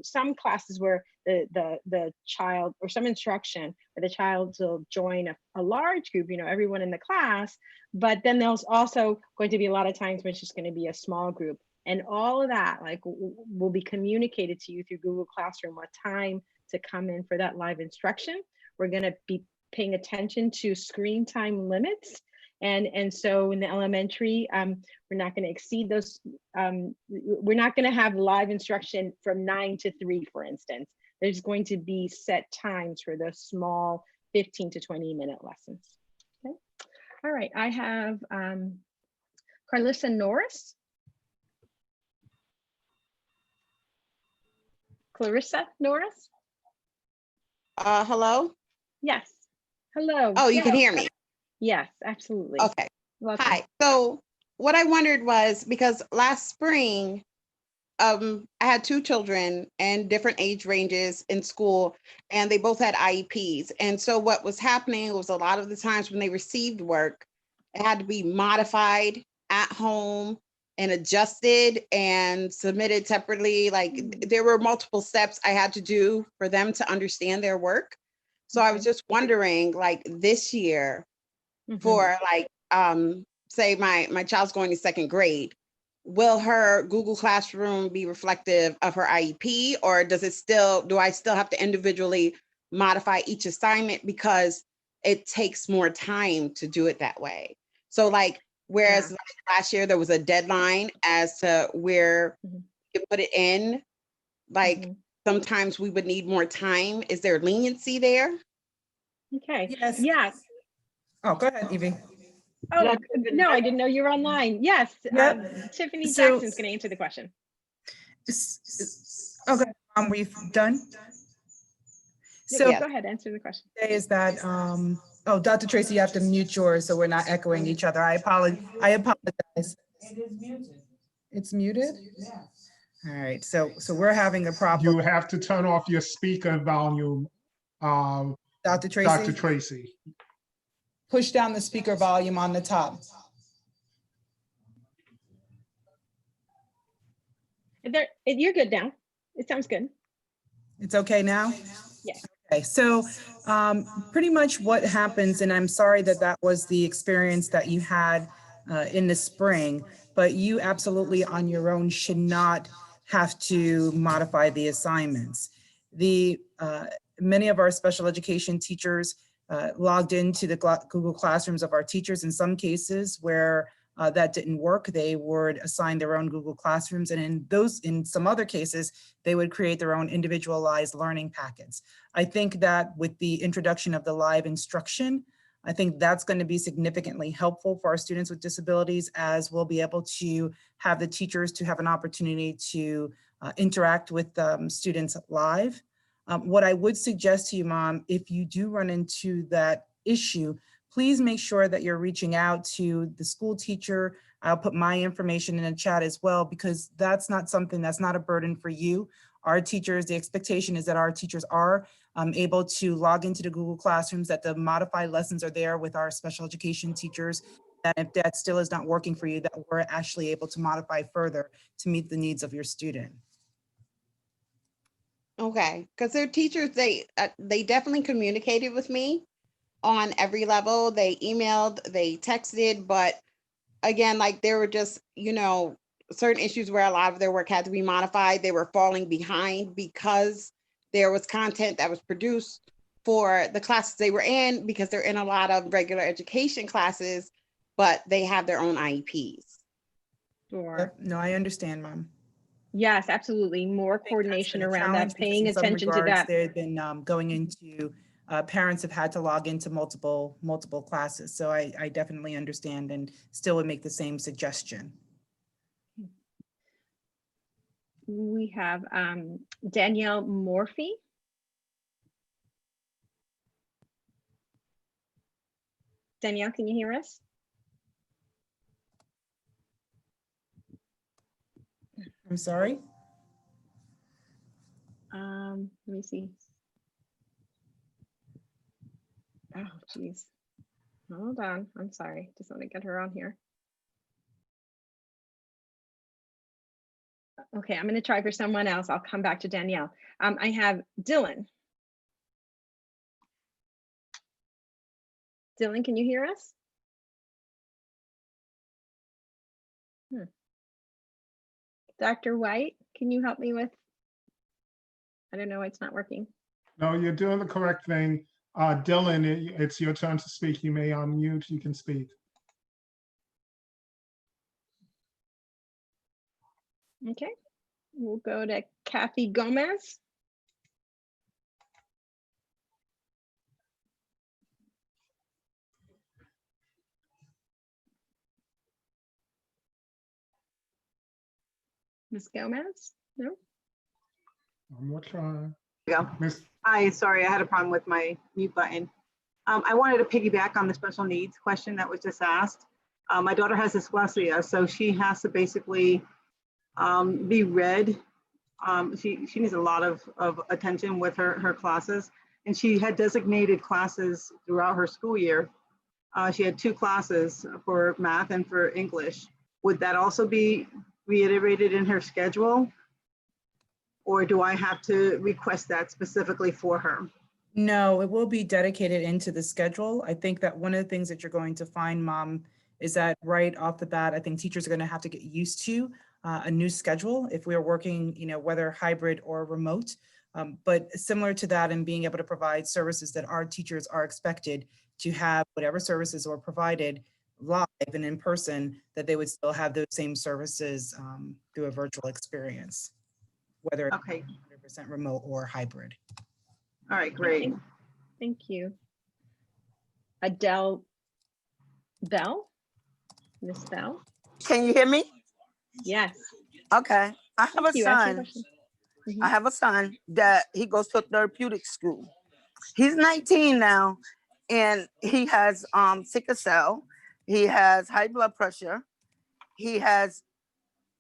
some classes where the child, or some instruction where the child will join a large group, everyone in the class, but then there's also going to be a lot of times when it's just going to be a small group. And all of that will be communicated to you through Google Classroom, what time to come in for that live instruction. We're going to be paying attention to screen time limits. And so in the elementary, we're not going to exceed those. We're not going to have live instruction from 9 to 3, for instance. There's going to be set times for those small 15 to 20-minute lessons. Okay. All right, I have Carlissa Norris. Clarissa Norris. Hello? Yes. Hello. Oh, you can hear me? Yes, absolutely. Okay. Welcome. Hi. So what I wondered was, because last spring, I had 2 children and different age ranges in school, and they both had IEPs. And so what was happening was, a lot of the times when they received work, it had to be modified at home and adjusted and submitted separately. Like, there were multiple steps I had to do for them to understand their work. So I was just wondering, like, this year, for like, say my child's going to 2nd grade, will her Google Classroom be reflective of her IEP, or do I still have to individually modify each assignment because it takes more time to do it that way? So like, whereas like last year there was a deadline as to where you put it in, like sometimes we would need more time. Is there leniency there? Okay. Yes. Yes. Oh, go ahead, Evie. Oh, no, I didn't know you were online. Yes. Yep. Tiffany So- Jackson's going to answer the question. Okay, we've done. So So go ahead, answer the question. is that, oh, Dr. Tracy, you have to mute yours so we're not echoing each other. I apologize. It is muted. It's muted? All right, so we're having a problem. You have to turn off your speaker volume, Dr. Tracy? Dr. Tracy. Push down the speaker volume on the top. You're good now. It sounds good. It's okay now? Yes. Okay, so pretty much what happens, and I'm sorry that that was the experience that you had in the spring, but you absolutely on your own should not have to modify the assignments. Many of our special education teachers logged into the Google Classrooms of our teachers. In some cases where that didn't work, they would assign their own Google Classrooms. And in some other cases, they would create their own individualized learning packets. I think that with the introduction of the live instruction, I think that's going to be significantly helpful for our students with disabilities, as we'll be able to have the teachers to have an opportunity to interact with students live. What I would suggest to you, Mom, if you do run into that issue, please make sure that you're reaching out to the school teacher. I'll put my information in the chat as well, because that's not something that's not a burden for you. Our teachers, the expectation is that our teachers are able to log into the Google Classrooms, that the modified lessons are there with our special education teachers. And if that still is not working for you, that we're actually able to modify further to meet the needs of your student. Okay, because their teachers, they definitely communicated with me on every level. They emailed, they texted, but again, like, there were just, certain issues where a lot of their work had to be modified. They were falling behind because there was content that was produced for the classes they were in, because they're in a lot of regular education classes, but they have their own IEPs. Sure. Yep. No, I understand, Mom. Yes, absolutely. More coordination around that, paying attention to that. They've been going into, parents have had to log into multiple classes. So I definitely understand, and still would make the same suggestion. We have Danielle Morphy. Danielle, can you hear us? I'm sorry. Let me see. Oh, geez. Hold on. I'm sorry. Just want to get her on here. Okay, I'm going to try for someone else. I'll come back to Danielle. I have Dylan. Dylan, can you hear us? Dr. White, can you help me with? I don't know, it's not working. No, you're doing the correct thing. Dylan, it's your turn to speak. You may unmute, you can speak. Okay, we'll go to Kathy Gomez. Ms. Gomez? No? One more try. Go. Miss, Hi, sorry, I had a problem with my mute button. I wanted to piggyback on the special needs question that was just asked. My daughter has dyslexia, so she has to basically be read. She needs a lot of attention with her classes, and she had designated classes throughout her school year. She had 2 classes for math and for English. Would that also be reiterated in her schedule? Or do I have to request that specifically for her? No, it will be dedicated into the schedule. I think that one of the things that you're going to find, Mom, is that right off the bat, I think teachers are going to have to get used to a new schedule if we are working, whether hybrid or remote. But similar to that, and being able to provide services that our teachers are expected to have, whatever services are provided live and in person, that they would still have those same services through a virtual experience, whether it's 100% remote or hybrid. All right, great. Thank you. Adele Bell? Miss Bell? Can you hear me? Yes. Okay. I have a son. Mm-hmm. I have a son that he goes to a therapeutic school. He's 19 now, and he has sickle cell. He has high blood pressure. He has,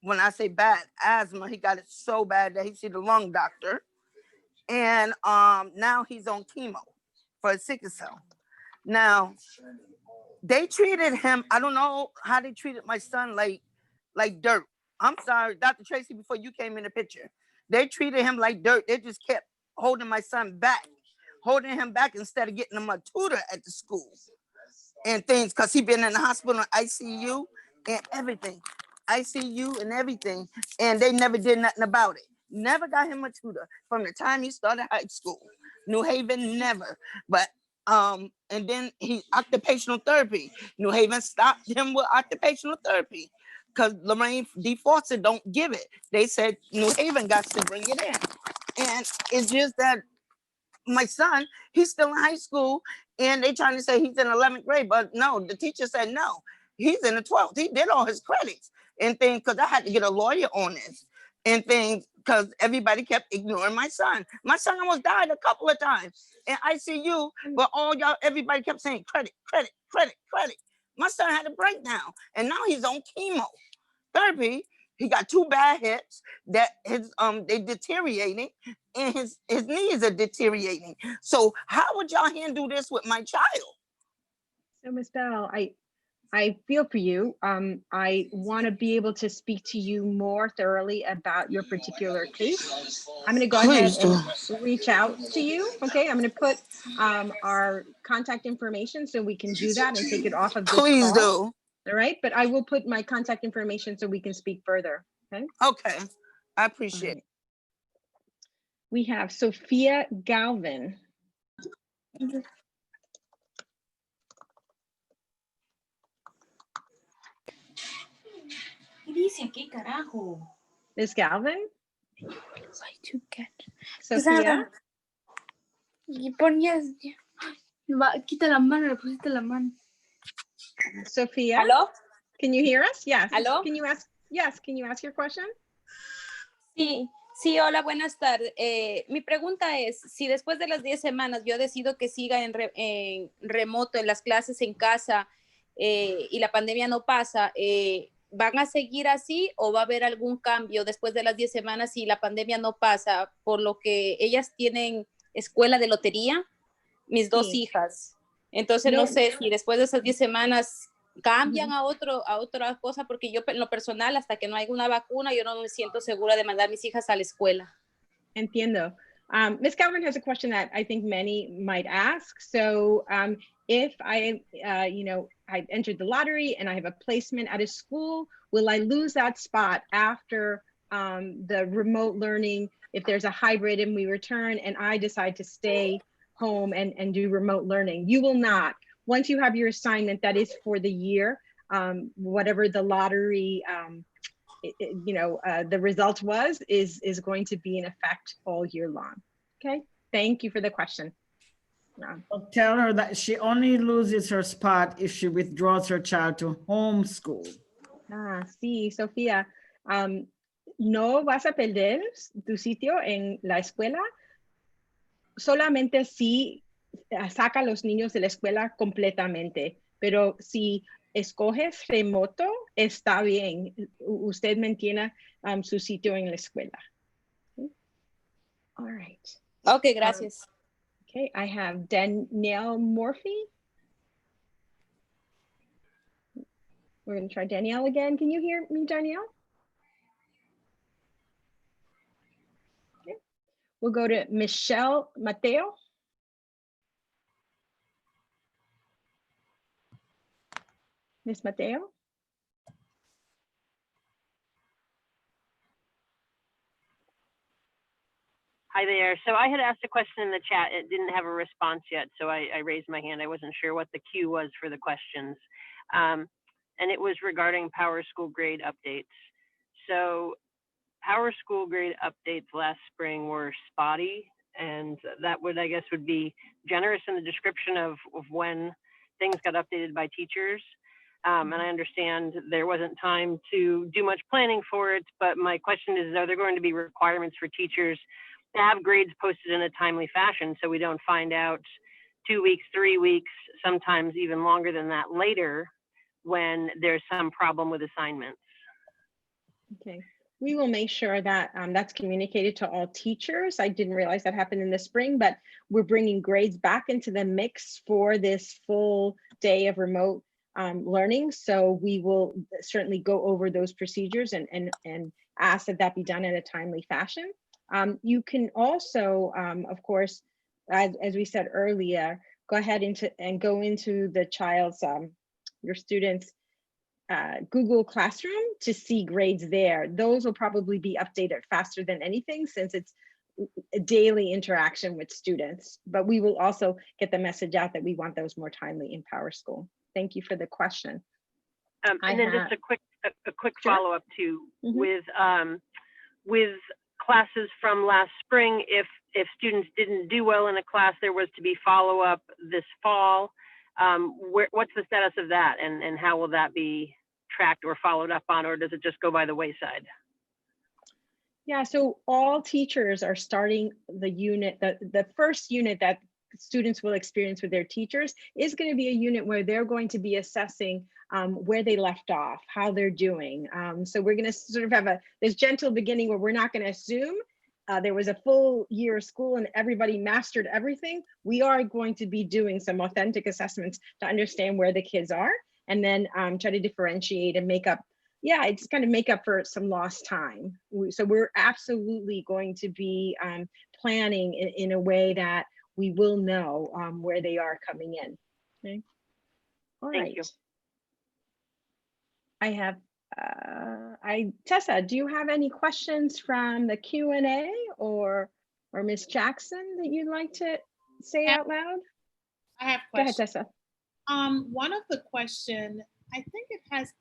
when I say bad, asthma. He got it so bad that he see the lung doctor. And now he's on chemo for his sickle cell. Now, they treated him, I don't know how they treated my son like dirt. I'm sorry, Dr. Tracy, before you came in the picture, they treated him like dirt. They just kept holding my son back, instead of getting him a tutor at the school and things, because he been in the hospital, ICU and everything. ICU and everything, and they never did nothing about it. Never got him a tutor from the time he started high school. New Haven, never. But and then he occupational therapy. New Haven stopped him with occupational therapy because Lorraine D. Fawcett don't give it. They said New Haven got to bring it in. And it's just that my son, he's still in high school, and they trying to say he's in 11th grade, but no, the teacher said no. He's in the 12th. He did all his credits and things, because I had to get a lawyer on this and things, because everybody kept ignoring my son. My son almost died a couple of times in ICU, but everybody kept saying credit, credit, credit, credit. My son had a breakdown, and now he's on chemo therapy. He got 2 bad hips that they deteriorating, and his knees are deteriorating. So how would y'all handle this with my child? So Ms. Bell, I feel for you. I want to be able to speak to you more thoroughly about your particular case. I'm going to go ahead and reach out to you. Okay, I'm going to put our contact information so we can do that and take it off of this Please call. do. All right, but I will put my contact information so we can speak further. Okay. Okay, I appreciate it. We have Sophia Galvin. Ms. Galvin? Sophia? Quita la mano, le pusiste la mano. Sophia? ¿Aló? Can you hear us? Yes. ¿Aló? Can you ask your question? Sí, hola, buenas tardes. Mi pregunta es, si después de las 10 semanas yo decido que siga en remoto, en las clases en casa, y la pandemia no pasa, ¿van a seguir así o va a haber algún cambio después de las 10 semanas si la pandemia no pasa? Por lo que ellas tienen escuela de lotería, mis 2 hijas. Entonces no sé si después de esas 10 semanas cambian a otra cosa, porque yo en lo personal, hasta que no haya una vacuna, yo no me siento segura de mandar mis hijas a la escuela. Entiendo. Ms. Galvin has a question that I think many might ask. So if I entered the lottery and I have a placement at a school, will I lose that spot after the remote learning, if there's a hybrid and we return and I decide to stay home and do remote learning? You will not. Once you have your assignment, that is for the year, whatever the lottery the result is going to be in effect all year long. Okay, thank you for the question. Well, tell her that she only loses her spot if she withdraws her child to homeschool. Sí, Sofía. No vas a perder tu sitio en la escuela, solamente si saca a los niños de la escuela completamente, pero si escoges remoto, está bien. Usted mantiene su sitio en la escuela. All right. Okay, gracias. Okay, I have Danielle Morphy. We're going to try Danielle again. Can you hear me, Danielle? Okay. We'll go to Michelle Mateo. Miss Mateo. Hi there. So I had asked a question in the chat. It didn't have a response yet, so I raised my hand. I wasn't sure what the cue was for the questions. And it was regarding Power School grade updates. So Power School grade updates last spring were spotty, and that would, I guess, would be generous in the description of when things got updated by teachers. And I understand there wasn't time to do much planning for it, but my question is, are there going to be requirements for teachers to have grades posted in a timely fashion so we don't find out 2 weeks, 3 weeks, sometimes even longer than that later when there's some problem with assignments? Okay, we will make sure that that's communicated to all teachers. I didn't realize that happened in the spring, but we're bringing grades back into the mix for this full day of remote learning. So we will certainly go over those procedures and ask that that be done in a timely fashion. You can also, of course, as we said earlier, go ahead and go into the child's, your student's Google Classroom to see grades there. Those will probably be updated faster than anything since it's a daily interaction with students, but we will also get the message out that we want those more timely in Power School. Thank you for the question. And then just a quick Sure. follow-up too, with classes from last spring, if students didn't do well in a class, there was to be follow-up this fall. What's the status of that, and how will that be tracked or followed up on, or does it just go by the wayside? Yeah, so all teachers are starting the unit, the first unit that students will experience with their teachers is going to be a unit where they're going to be assessing where they left off, how they're doing. So we're going to sort of have this gentle beginning where we're not going to assume there was a full year of school and everybody mastered everything. We are going to be doing some authentic assessments to understand where the kids are, and then try to differentiate and make up, yeah, it's kind of make up for some lost time. So we're absolutely going to be planning in a way that we will know where they are coming in. Okay. All right. Thank you. I have, Tessa, do you have any questions from the Q&A or Ms. Jackson that you'd like to say out loud? I have questions. Go ahead, Tessa. One of the question, I think it has,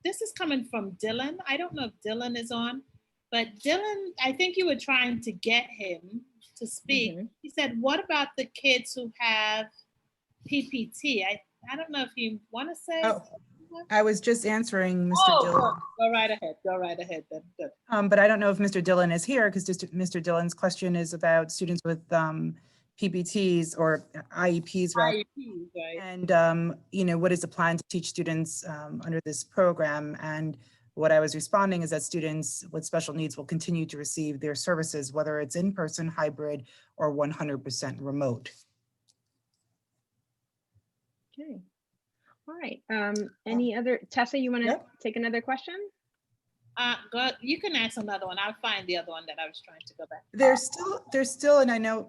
this is coming from Dylan. I don't know if Dylan is on, but Dylan, I think you were trying to get him to speak. He said, what about the kids who have PPT? I don't know if you want to say. Oh, I was just answering Mr. Dillon. Go right ahead. Go right ahead. That's good. But I don't know if Mr. Dillon is here because Mr. Dillon's question is about students with PPTs or IEPs, rather. IEPs, right. And what is the plan to teach students under this program? And what I was responding is that students with special needs will continue to receive their services, whether it's in-person, hybrid, or 100% remote. Okay. All right. Any other, Tessa, you want to take another question? You can ask another one. I'll find the other one that I was trying to go back. There's still, and I know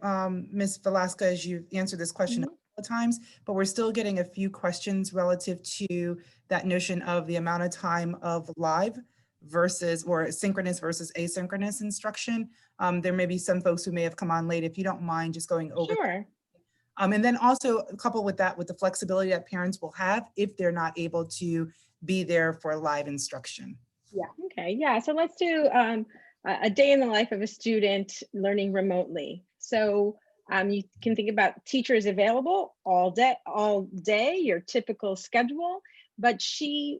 Ms. Velasquez, you've answered this question a couple of times, but we're still getting a few questions relative to that notion of the amount of time of live versus, or synchronous versus asynchronous instruction. There may be some folks who may have come on late. If you don't mind just going over. Sure. And then also coupled with that, with the flexibility that parents will have if they're not able to be there for live instruction. Yeah, okay, yeah, so let's do a day in the life of a student learning remotely. So you can think about teachers available all day, your typical schedule, but she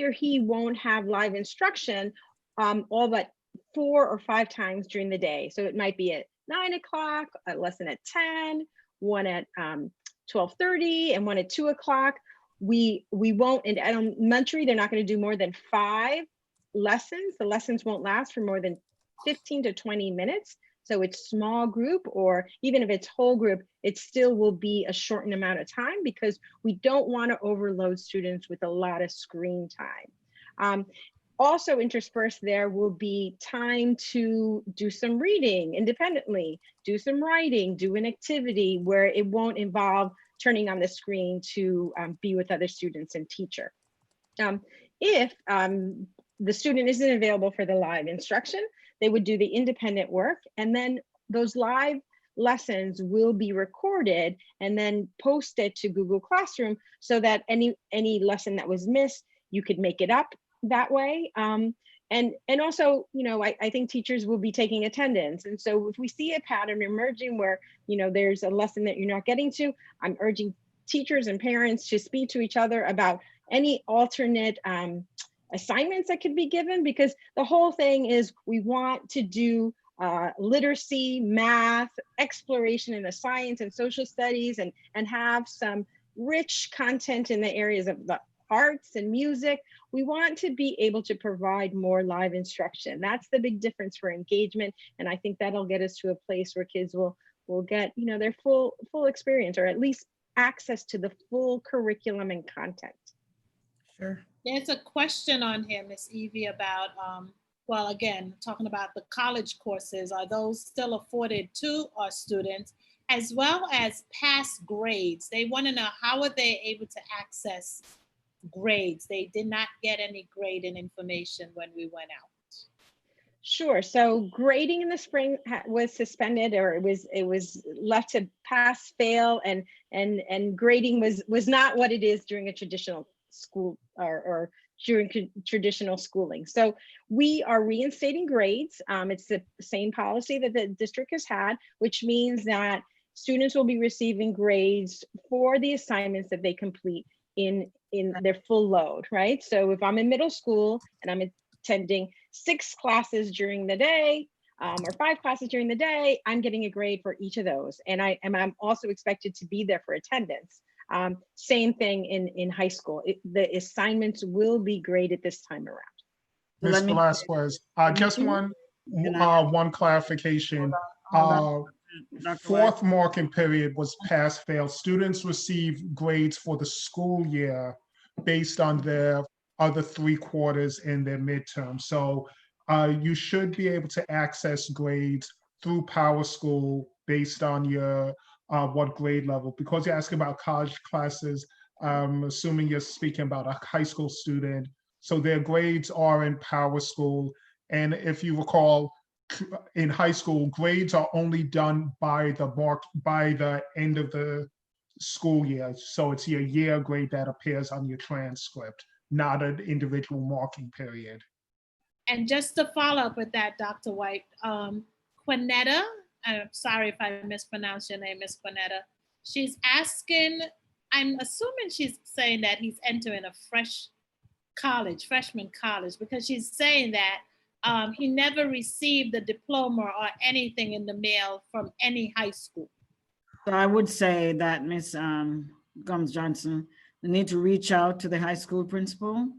or he won't have live instruction all but 4 or 5 times during the day. So it might be at 9 o'clock, a lesson at 10, one at 12:30, and one at 2 o'clock. We won't, in elementary, they're not going to do more than 5 lessons. The lessons won't last for more than 15 to 20 minutes. So it's small group, or even if it's whole group, it still will be a shortened amount of time because we don't want to overload students with a lot of screen time. Also interspersed there will be time to do some reading independently, do some writing, do an activity where it won't involve turning on the screen to be with other students and teacher. If the student isn't available for the live instruction, they would do the independent work, and then those live lessons will be recorded and then posted to Google Classroom so that any lesson that was missed, you could make it up that way. And also, you know, I think teachers will be taking attendance. And so if we see a pattern emerging where, you know, there's a lesson that you're not getting to, I'm urging teachers and parents to speak to each other about any alternate assignments that could be given, because the whole thing is we want to do literacy, math, exploration in the science and social studies, and have some rich content in the areas of the arts and music. We want to be able to provide more live instruction. That's the big difference for engagement. And I think that'll get us to a place where kids will get, you know, their full experience, or at least access to the full curriculum and content. Sure. There's a question on here, Miss Evie, about, well, again, talking about the college courses, are those still afforded to our students, as well as past grades? They want to know, how are they able to access grades? They did not get any grading information when we went out. Sure. So grading in the spring was suspended, or it was left to pass, fail, and grading was not what it is during a traditional school or during traditional schooling. So we are reinstating grades. It's the same policy that the district has had, which means that students will be receiving grades for the assignments that they complete in their full load, right? So if I'm in middle school and I'm attending 6 classes during the day, or 5 classes during the day, I'm getting a grade for each of those. And I'm also expected to be there for attendance. Same thing in high school. The assignments will be graded this time around. Ms. Velasquez, just one clarification. Fourth marking period was pass fail. Students receive grades for the school year based on their other 3 quarters in their midterm. So you should be able to access grades through PowerSchool based on your what grade level. Because you're asking about college classes, assuming you're speaking about a high school student, so their grades are in PowerSchool. And if you recall, in high school, grades are only done by the end of the school year. So it's your year grade that appears on your transcript, not an individual marking period. And just to follow up with that, Dr. White, Quinetta, I'm sorry if I mispronounced your name, Miss Quinetta. She's asking, I'm assuming she's saying that he's entering a freshman college, because she's saying that he never received the diploma or anything in the mail from any high school. So I would say that Ms. Gums Johnson, they need to reach out to the high school principal.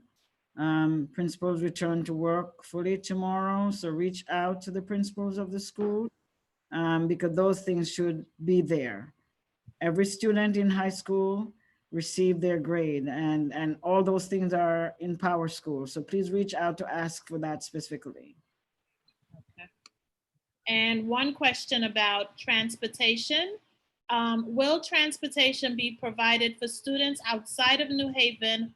Principals return to work fully tomorrow, so reach out to the principals of the school, because those things should be there. Every student in high school received their grade, and all those things are in PowerSchool. So please reach out to ask for that specifically. Okay. And one question about transportation. Will transportation be provided for students outside of New Haven?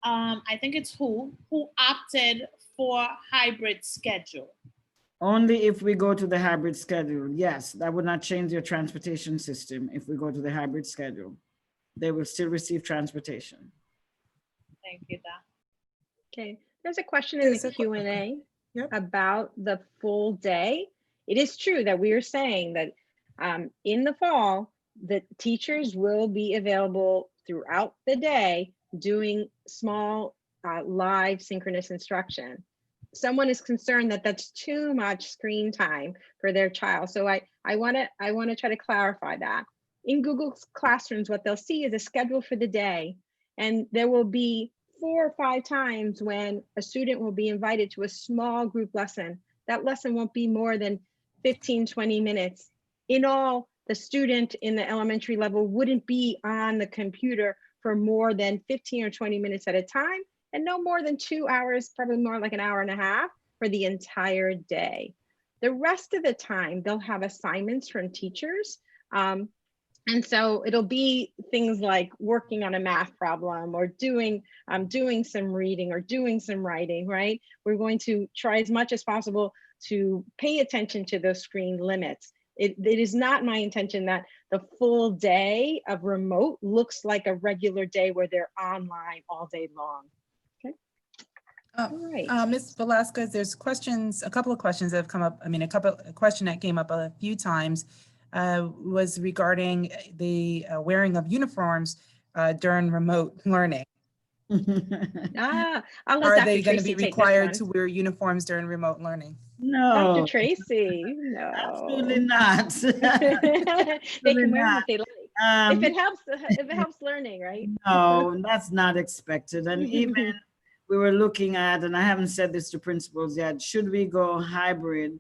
I think it's who opted for hybrid schedule. Only if we go to the hybrid schedule. Yes, that would not change your transportation system. If we go to the hybrid schedule, they will still receive transportation. Thank you, Doc. Okay, There's a question in the Q&A about the full day. It is true that we are saying that in the fall, the teachers will be available throughout the day doing small live synchronous instruction. Someone is concerned that that's too much screen time for their child. So I want to try to clarify that. In Google Classrooms, what they'll see is a schedule for the day, and there will be 4 or 5 times when a student will be invited to a small group lesson. That lesson won't be more than 15, 20 minutes. In all, the student in the elementary level wouldn't be on the computer for more than 15 or 20 minutes at a time, and no more than 2 hours, probably more like an hour and a half for the entire day. The rest of the time, they'll have assignments from teachers. And so it'll be things like working on a math problem or doing some reading or doing some writing, right? We're going to try as much as possible to pay attention to those screen limits. It is not my intention that the full day of remote looks like a regular day where they're online all day long. Okay. Right. Ms. Velasquez, there's questions, a couple of questions that have come up. I mean, a question that came up a few times was regarding the wearing of uniforms during remote learning. I'll let Are Dr. they going to Tracy be take this required one. to wear uniforms during remote learning? No. Dr. Tracy, no. Absolutely not. They can wear them if they like. If it helps learning, right? No, that's not expected. And even we were looking at, and I haven't said this to principals yet, should we go hybrid?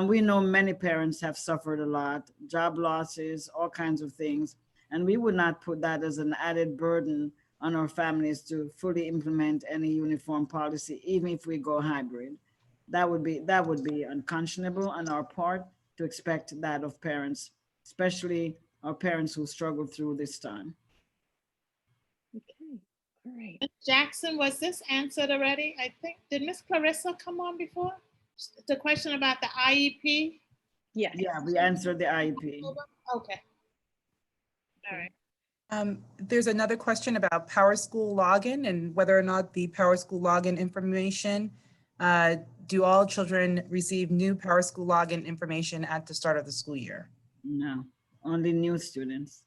We know many parents have suffered a lot, job losses, all kinds of things. And we would not put that as an added burden on our families to fully implement any uniform policy, even if we go hybrid. That would be unconscionable on our part to expect that of parents, especially our parents who struggle through this time. Okay, all right. Ms. Jackson, was this answered already? I think, did Miss Clarissa come on before? The question about the IEP? Yes. Yeah, we answered the IEP. Okay. All right. There's another question about PowerSchool login and whether or not the PowerSchool login information, do all children receive new PowerSchool login information at the start of the school year? No, only new students.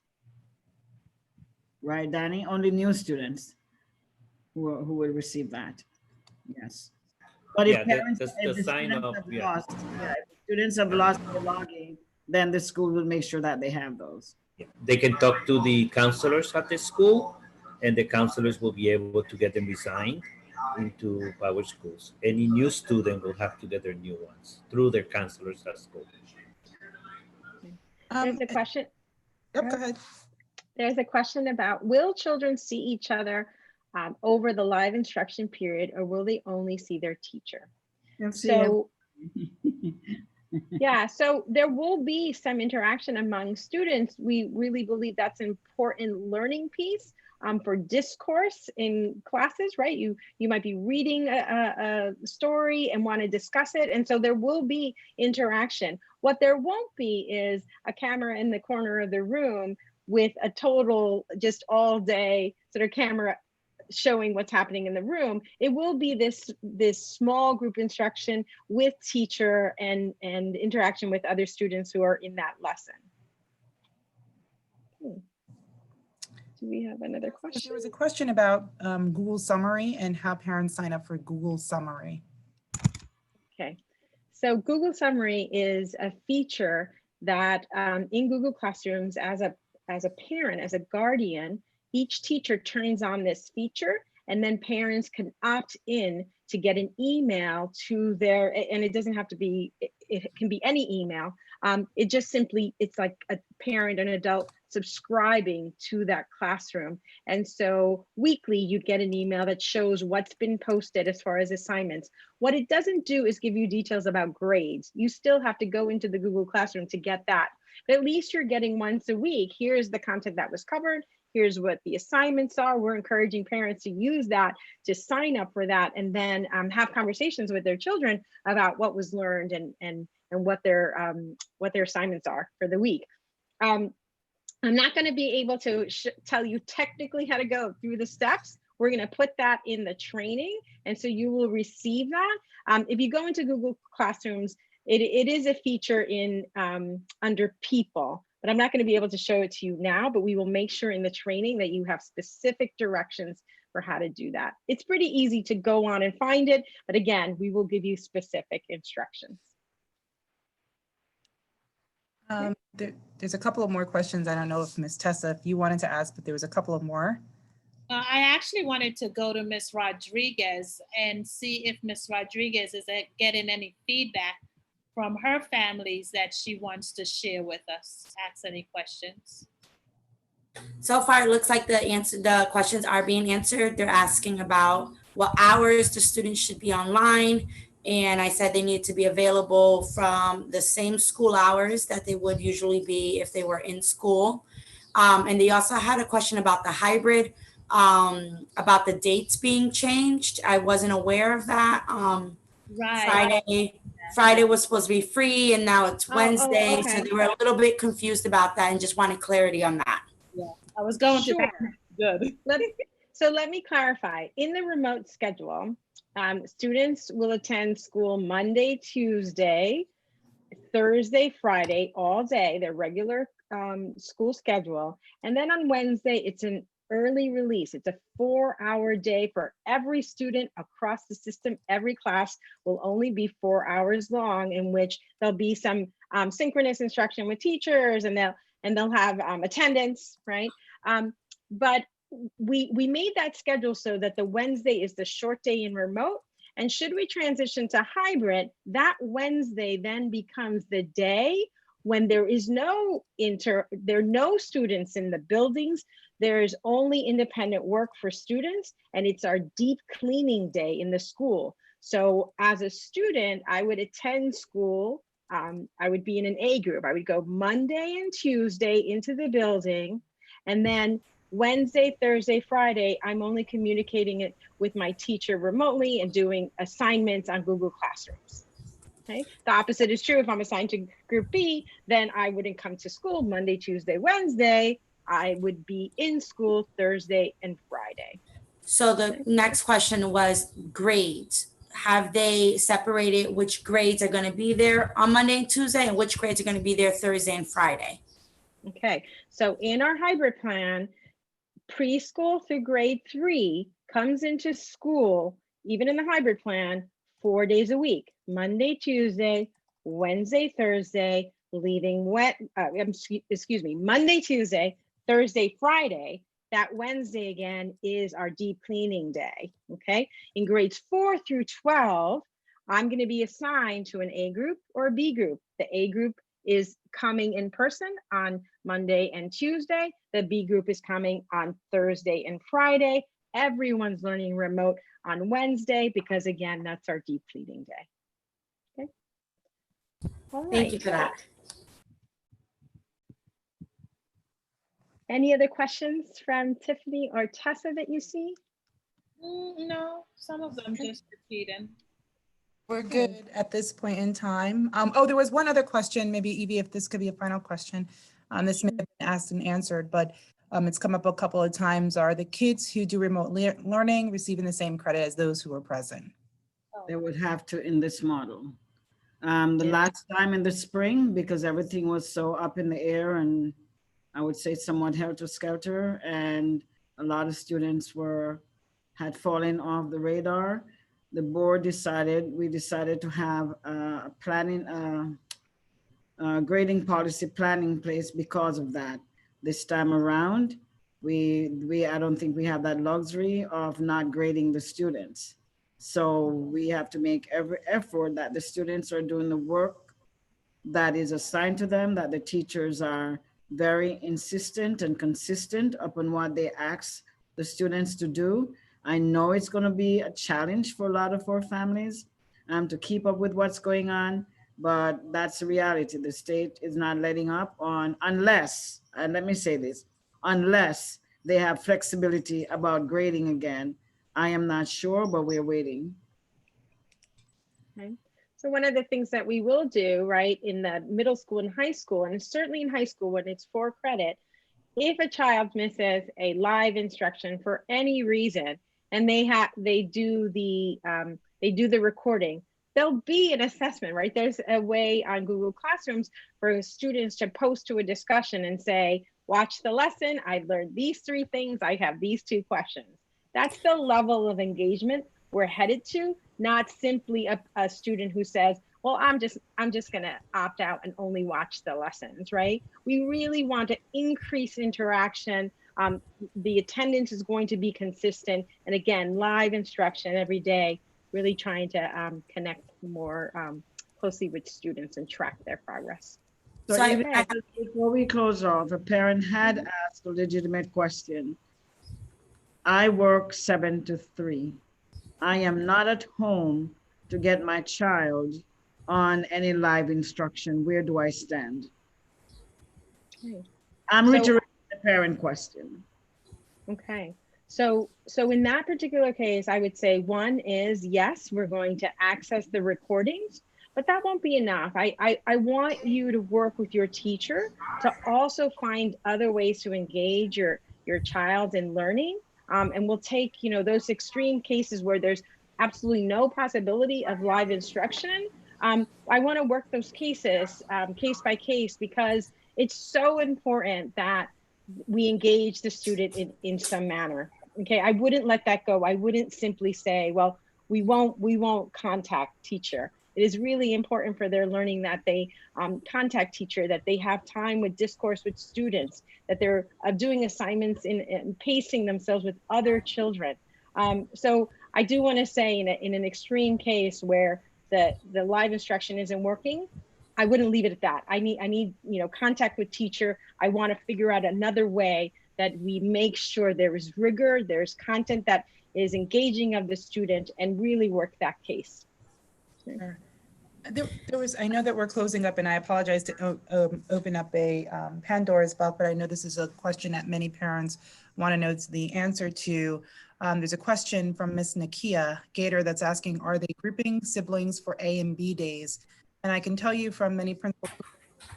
Right, Danny? Only new students who will receive that. Yes. But if parents, if the students have lost, if the students have lost their login, then the school will make sure that they have those. They can talk to the counselors at the school, and the counselors will be able to get them resigned into Power Schools. Any new student will have to get their new ones through their counselors at school. There's a question. Yep, go ahead. There's a question about, will children see each other over the live instruction period, or will they only see their teacher? So, yeah, so there will be some interaction among students. We really believe that's an important learning piece for discourse in classes, right? You might be reading a story and want to discuss it. And so there will be interaction. What there won't be is a camera in the corner of the room with a total just all day sort of camera showing what's happening in the room. It will be this small group instruction with teacher and interaction with other students who are in that lesson. Do we have another question? There was a question about Google Summary and how parents sign up for Google Summary. Okay, so Google Summary is a feature that in Google Classrooms, as a parent, as a guardian, each teacher turns on this feature, and then parents can opt in to get an email to their, and it doesn't have to be, it can be any email. It just simply, it's like a parent, an adult subscribing to that classroom. And so weekly you'd get an email that shows what's been posted as far as assignments. What it doesn't do is give you details about grades. You still have to go into the Google Classroom to get that. But at least you're getting once a week. Here's the content that was covered. Here's what the assignments are. We're encouraging parents to use that, to sign up for that, and then have conversations with their children about what was learned and what their assignments are for the week. I'm not going to be able to tell you technically how to go through the steps. we're going to put that in the training. And so you will receive that. If you go into Google Classrooms, it is a feature in under people, but I'm not going to be able to show it to you now, but we will make sure in the training that you have specific directions for how to do that. It's pretty easy to go on and find it, but again, we will give you specific instructions. There's a couple of more questions. I don't know if Ms. Tessa, if you wanted to ask, but there was a couple of more. I actually wanted to go to Ms. Rodriguez and see if Ms. Rodriguez is getting any feedback from her families that she wants to share with us. Ask any questions. So far, it looks like the questions are being answered. They're asking about what hours the students should be online. And I said they need to be available from the same school hours that they would usually be if they were in school. And they also had a question about the hybrid, about the dates being changed. I wasn't aware of that. Right. Friday was supposed to be free and now it's Oh, Wednesday. okay. So they were a little bit confused about that and just wanted clarity on that. Yeah, I was going Sure. to that. Good. So let me clarify. In the remote schedule, students will attend school Monday, Tuesday, Thursday, Friday, all day, their regular school schedule. And then on Wednesday, it's an early release. It's a 4-hour day for every student across the system. Every class will only be 4 hours long, in which there'll be some synchronous instruction with teachers, and they'll have attendance, right? But we made that schedule so that the Wednesday is the short day in remote. And should we transition to hybrid, that Wednesday then becomes the day when there are no students in the buildings. There's only independent work for students, and it's our deep cleaning day in the school. So as a student, I would attend school. I would be in an A group. I would go Monday and Tuesday into the building, and then Wednesday, Thursday, Friday, I'm only communicating it with my teacher remotely and doing assignments on Google Classrooms. Okay. The opposite is true. If I'm assigned to group B, then I wouldn't come to school Monday, Tuesday, Wednesday. I would be in school Thursday and Friday. So the next question was grades. Have they separated which grades are going to be there on Monday and Tuesday and which grades are going to be there Thursday and Friday? Okay, so in our hybrid plan, preschool through grade 3 comes into school, even in the hybrid plan, 4 days a week, Monday, Tuesday, Wednesday, Thursday, leaving Monday, Tuesday, Thursday, Friday. That Wednesday again is our deep cleaning day, okay? In grades 4 through 12, I'm gonna be assigned to an A group or a B group. The A group is coming in person on Monday and Tuesday. The B group is coming on Thursday and Friday. Everyone's learning remote on Wednesday because again, that's our deep cleaning day. Okay. All right. Thank you for that. Any other questions from Tiffany or Tessa that you see? No, some of them just repeating. We're good at this point in time. Oh, there was one other question, maybe Evie, if this could be a final question. This may have been asked and answered, but it's come up a couple of times. Are the kids who do remote learning receiving the same credit as those who are present? They would have to in this model. Last time in the spring, because everything was so up in the air and I would say somewhat helter-skelter, and a lot of students had fallen off the radar. The board we decided to have a grading policy plan in place because of that. This time around, I don't think we have that luxury of not grading the students. So we have to make every effort that the students are doing the work that is assigned to them, that the teachers are very insistent and consistent upon what they ask the students to do. I know it's going to be a challenge for a lot of our families to keep up with what's going on, but that's the reality. The state is not letting up on, unless, and let me say this, unless they have flexibility about grading again. I am not sure, but we're waiting. Okay. So one of the things that we will do, right, in the middle school and high school, and certainly in high school when it's for credit, if a child misses a live instruction for any reason, and they do the recording. There'll be an assessment, right? There's a way on Google Classrooms for students to post to a discussion and say, watch the lesson, I've learned these 3 things, I have these 2 questions. That's the level of engagement we're headed to, not simply a student who says, well, I'm just gonna opt out and only watch the lessons, right? We really want to increase interaction. The attendance is going to be consistent. And again, live instruction every day, really trying to connect more closely with students and track their progress. So even before we close off, a parent had asked a legitimate question. I work 7 to 3. I am not at home to get my child on any live instruction. Where do I stand? Okay. I'm reiterating the parent question. Okay. So in that particular case, I would say 1 is, yes, we're going to access the recordings, but that won't be enough. I want you to work with your teacher to also find other ways to engage your child in learning. And we'll take, those extreme cases where there's absolutely no possibility of live instruction. I want to work those cases case by case, because it's so important that we engage the student in some manner. Okay, I wouldn't let that go. I wouldn't simply say, well, we won't contact teacher. It is really important for their learning that they contact teacher, that they have time with discourse with students, that they're doing assignments and pacing themselves with other children. So I do want to say in an extreme case where the live instruction isn't working, I wouldn't leave it at that. I need contact with teacher. I want to figure out another way that we make sure there is rigor, there's content that is engaging of the student, and really work that case. Sure. There was, I know that we're closing up, and I apologize to open up a Pandora's box, but I know this is a question that many parents want to know the answer to. There's a question from Miss Nakia Gator that's asking, are they grouping siblings for A and B days? And I can tell you from many principal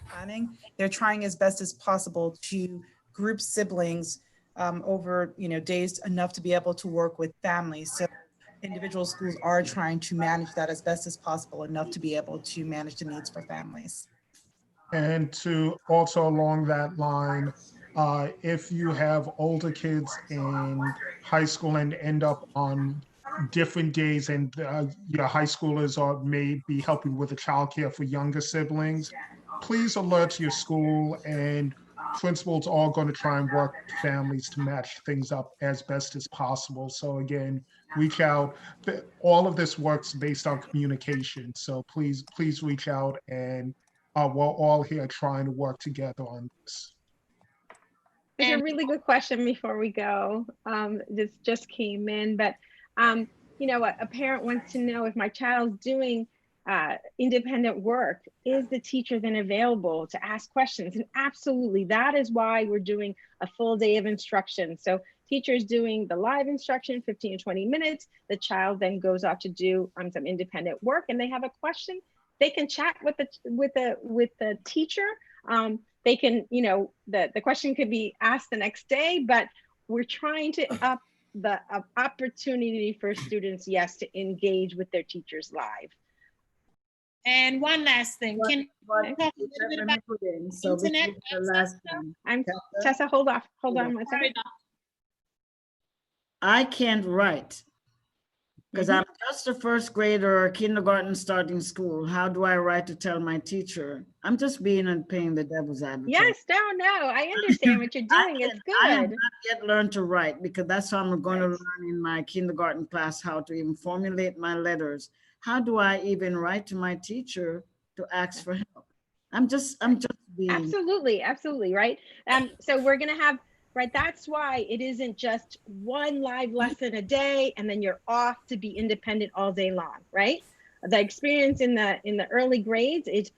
planning, they're trying as best as possible to group siblings over days enough to be able to work with families. So individual schools are trying to manage that as best as possible, enough to be able to manage the needs for families. And to also along that line, if you have older kids in high school and end up on different days, and your high schoolers may be helping with the childcare for younger siblings, please alert your school, and principals are going to try and work with families to match things up as best as possible. So again, reach out. All of this works based on communication. So please reach out, and we're all here trying to work together on this. It's a really good question before we go. This just came in, but a parent wants to know, if my child's doing independent work, is the teacher then available to ask questions? And absolutely, that is why we're doing a full day of instruction. So teacher's doing the live instruction, 15 to 20 minutes. The child then goes off to do some independent work, and they have a question. They can chat with the teacher. They can, the question could be asked the next day, but we're trying to up the opportunity for students, yes, to engage with their teachers live. And one last thing, can you talk a little bit about internet access? Tessa, hold on one second. I can't write because I'm just a first grader or kindergarten starting school. How do I write to tell my teacher? I'm just being and paying the devil's advocate. Yes, no, I understand what you're doing. It's good. I have not yet learned to write, because that's how I'm going to learn in my kindergarten class, how to even formulate my letters. How do I even write to my teacher to ask for help? I'm just being. Absolutely, right? So we're going to have, right, that's why it isn't just one live lesson a day and then you're off to be independent all day long, right? The experience in the early grades is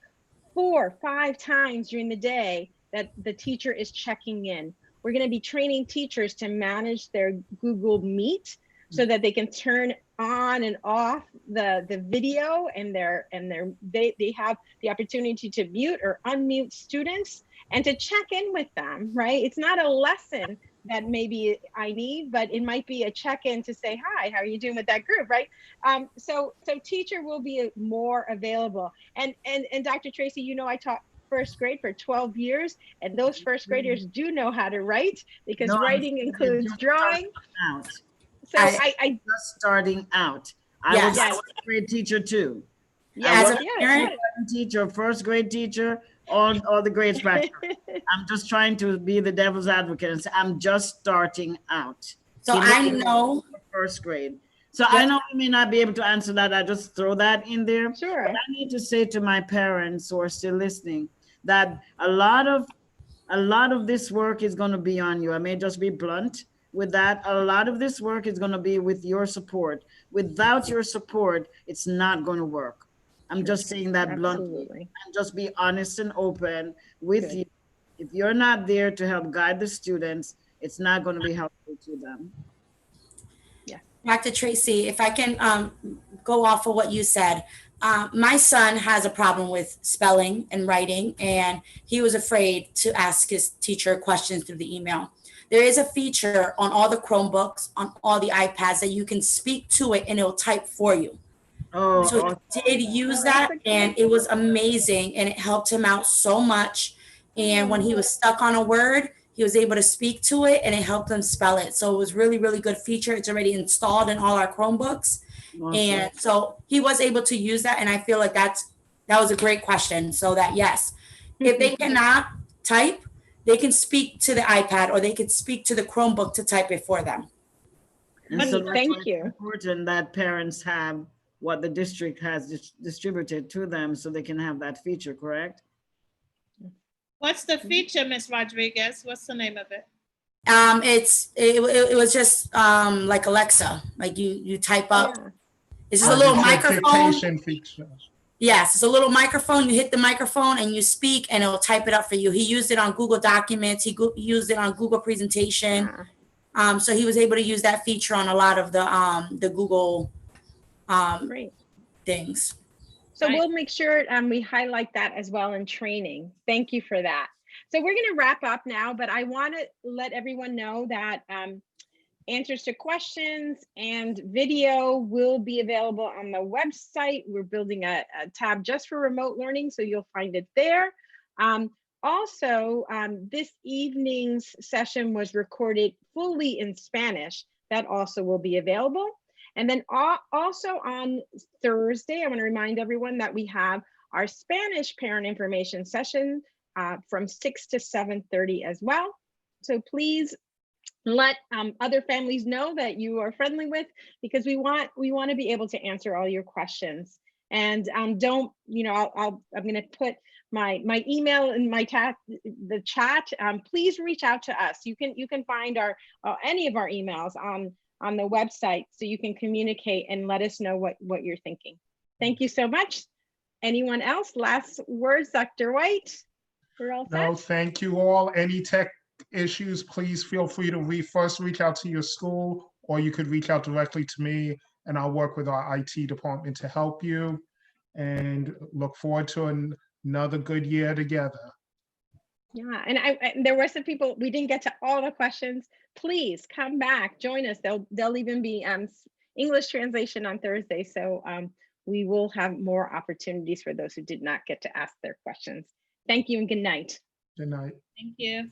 4 or 5 times during the day that the teacher is checking in. We're going to be training teachers to manage their Google Meet so that they can turn on and off the video, and they have the opportunity to mute or unmute students and to check in with them, right? It's not a lesson that maybe I need, but it might be a check-in to say, hi, how are you doing with that group, right? So teacher will be more available. And Dr. Tracy, you know, I taught first grade for 12 years, and those first graders do know how to write, because No, writing includes drawing. Out. So I just starting out. I Yes. was a first grade teacher too. Yes, I was yes, a kindergarten teacher, first grade teacher, all the grades back. I'm just trying to be the devil's advocate and say I'm just starting out. So He I looked at know first grade. So I know you may not be able to answer that. I just throw that in there. Sure. But I need to say to my parents who are still listening that a lot of this work is going to be on you. I may just be blunt with that. A lot of this work is going to be with your support. Without your support, it's not going to work. I'm just saying that bluntly. And just be honest and open with you. If you're not there to help guide the students, it's not going to be helpful to them. Dr. Tracy, if I can go off of what you said. My son has a problem with spelling and writing, and he was afraid to ask his teacher questions through the email. There is a feature on all the Chromebooks, on all the iPads, that you can speak to it and it'll type for you. Oh, so he did use that, and it was amazing, and it helped him out so much. And when he was stuck on a word, he was able to speak to it, and it helped him spell it. So it was really, really good feature. It's already installed in all our Chromebooks. Awesome. And so he was able to use that. And I feel like that was a great question. So that, yes, if they cannot type, they can speak to the iPad, or they can speak to the Chromebook to type it for them. And so thank you. It's important that parents have what the district has distributed to them so they can have that feature, correct? What's the feature, Ms. Rodriguez? What's the name of it? It was just like Alexa, like you type up. It's just a little microphone. Yes, it's a little microphone. You hit the microphone and you speak, and it will type it up for you. He used it on Google Documents. He used it on Google Presentation. So he was able to use that feature on a lot of the Google things. So we'll make sure we highlight that as well in training. Thank you for that. So we're going to wrap up now, but I want to let everyone know that answers to questions and video will be available on the website. We're building a tab just for remote learning, so you'll find it there. Also, this evening's session was recorded fully in Spanish. That also will be available. And then also on Thursday, I want to remind everyone that we have our Spanish parent information session from 6 to 7:30 as well. So please let other families know that you are friendly with, because we want to be able to answer all your questions. And don't, you know, I'm going to put my email in the chat. Please reach out to us. You can find our any of our emails on the website, so you can communicate and let us know what you're thinking. Thank you so much. Anyone else? Last words, Dr. White? We're all set? No, thank you all. Any tech issues, please feel free to first reach out to your school, or you could reach out directly to me, and I'll work with our IT department to help you. And look forward to another good year together. Yeah, and there were some people, we didn't get to all the questions. Please come back, join us. There'll even be English translation on Thursday, so we will have more opportunities for those who did not get to ask their questions. Thank you and good night. Good night. Thank you. Bye.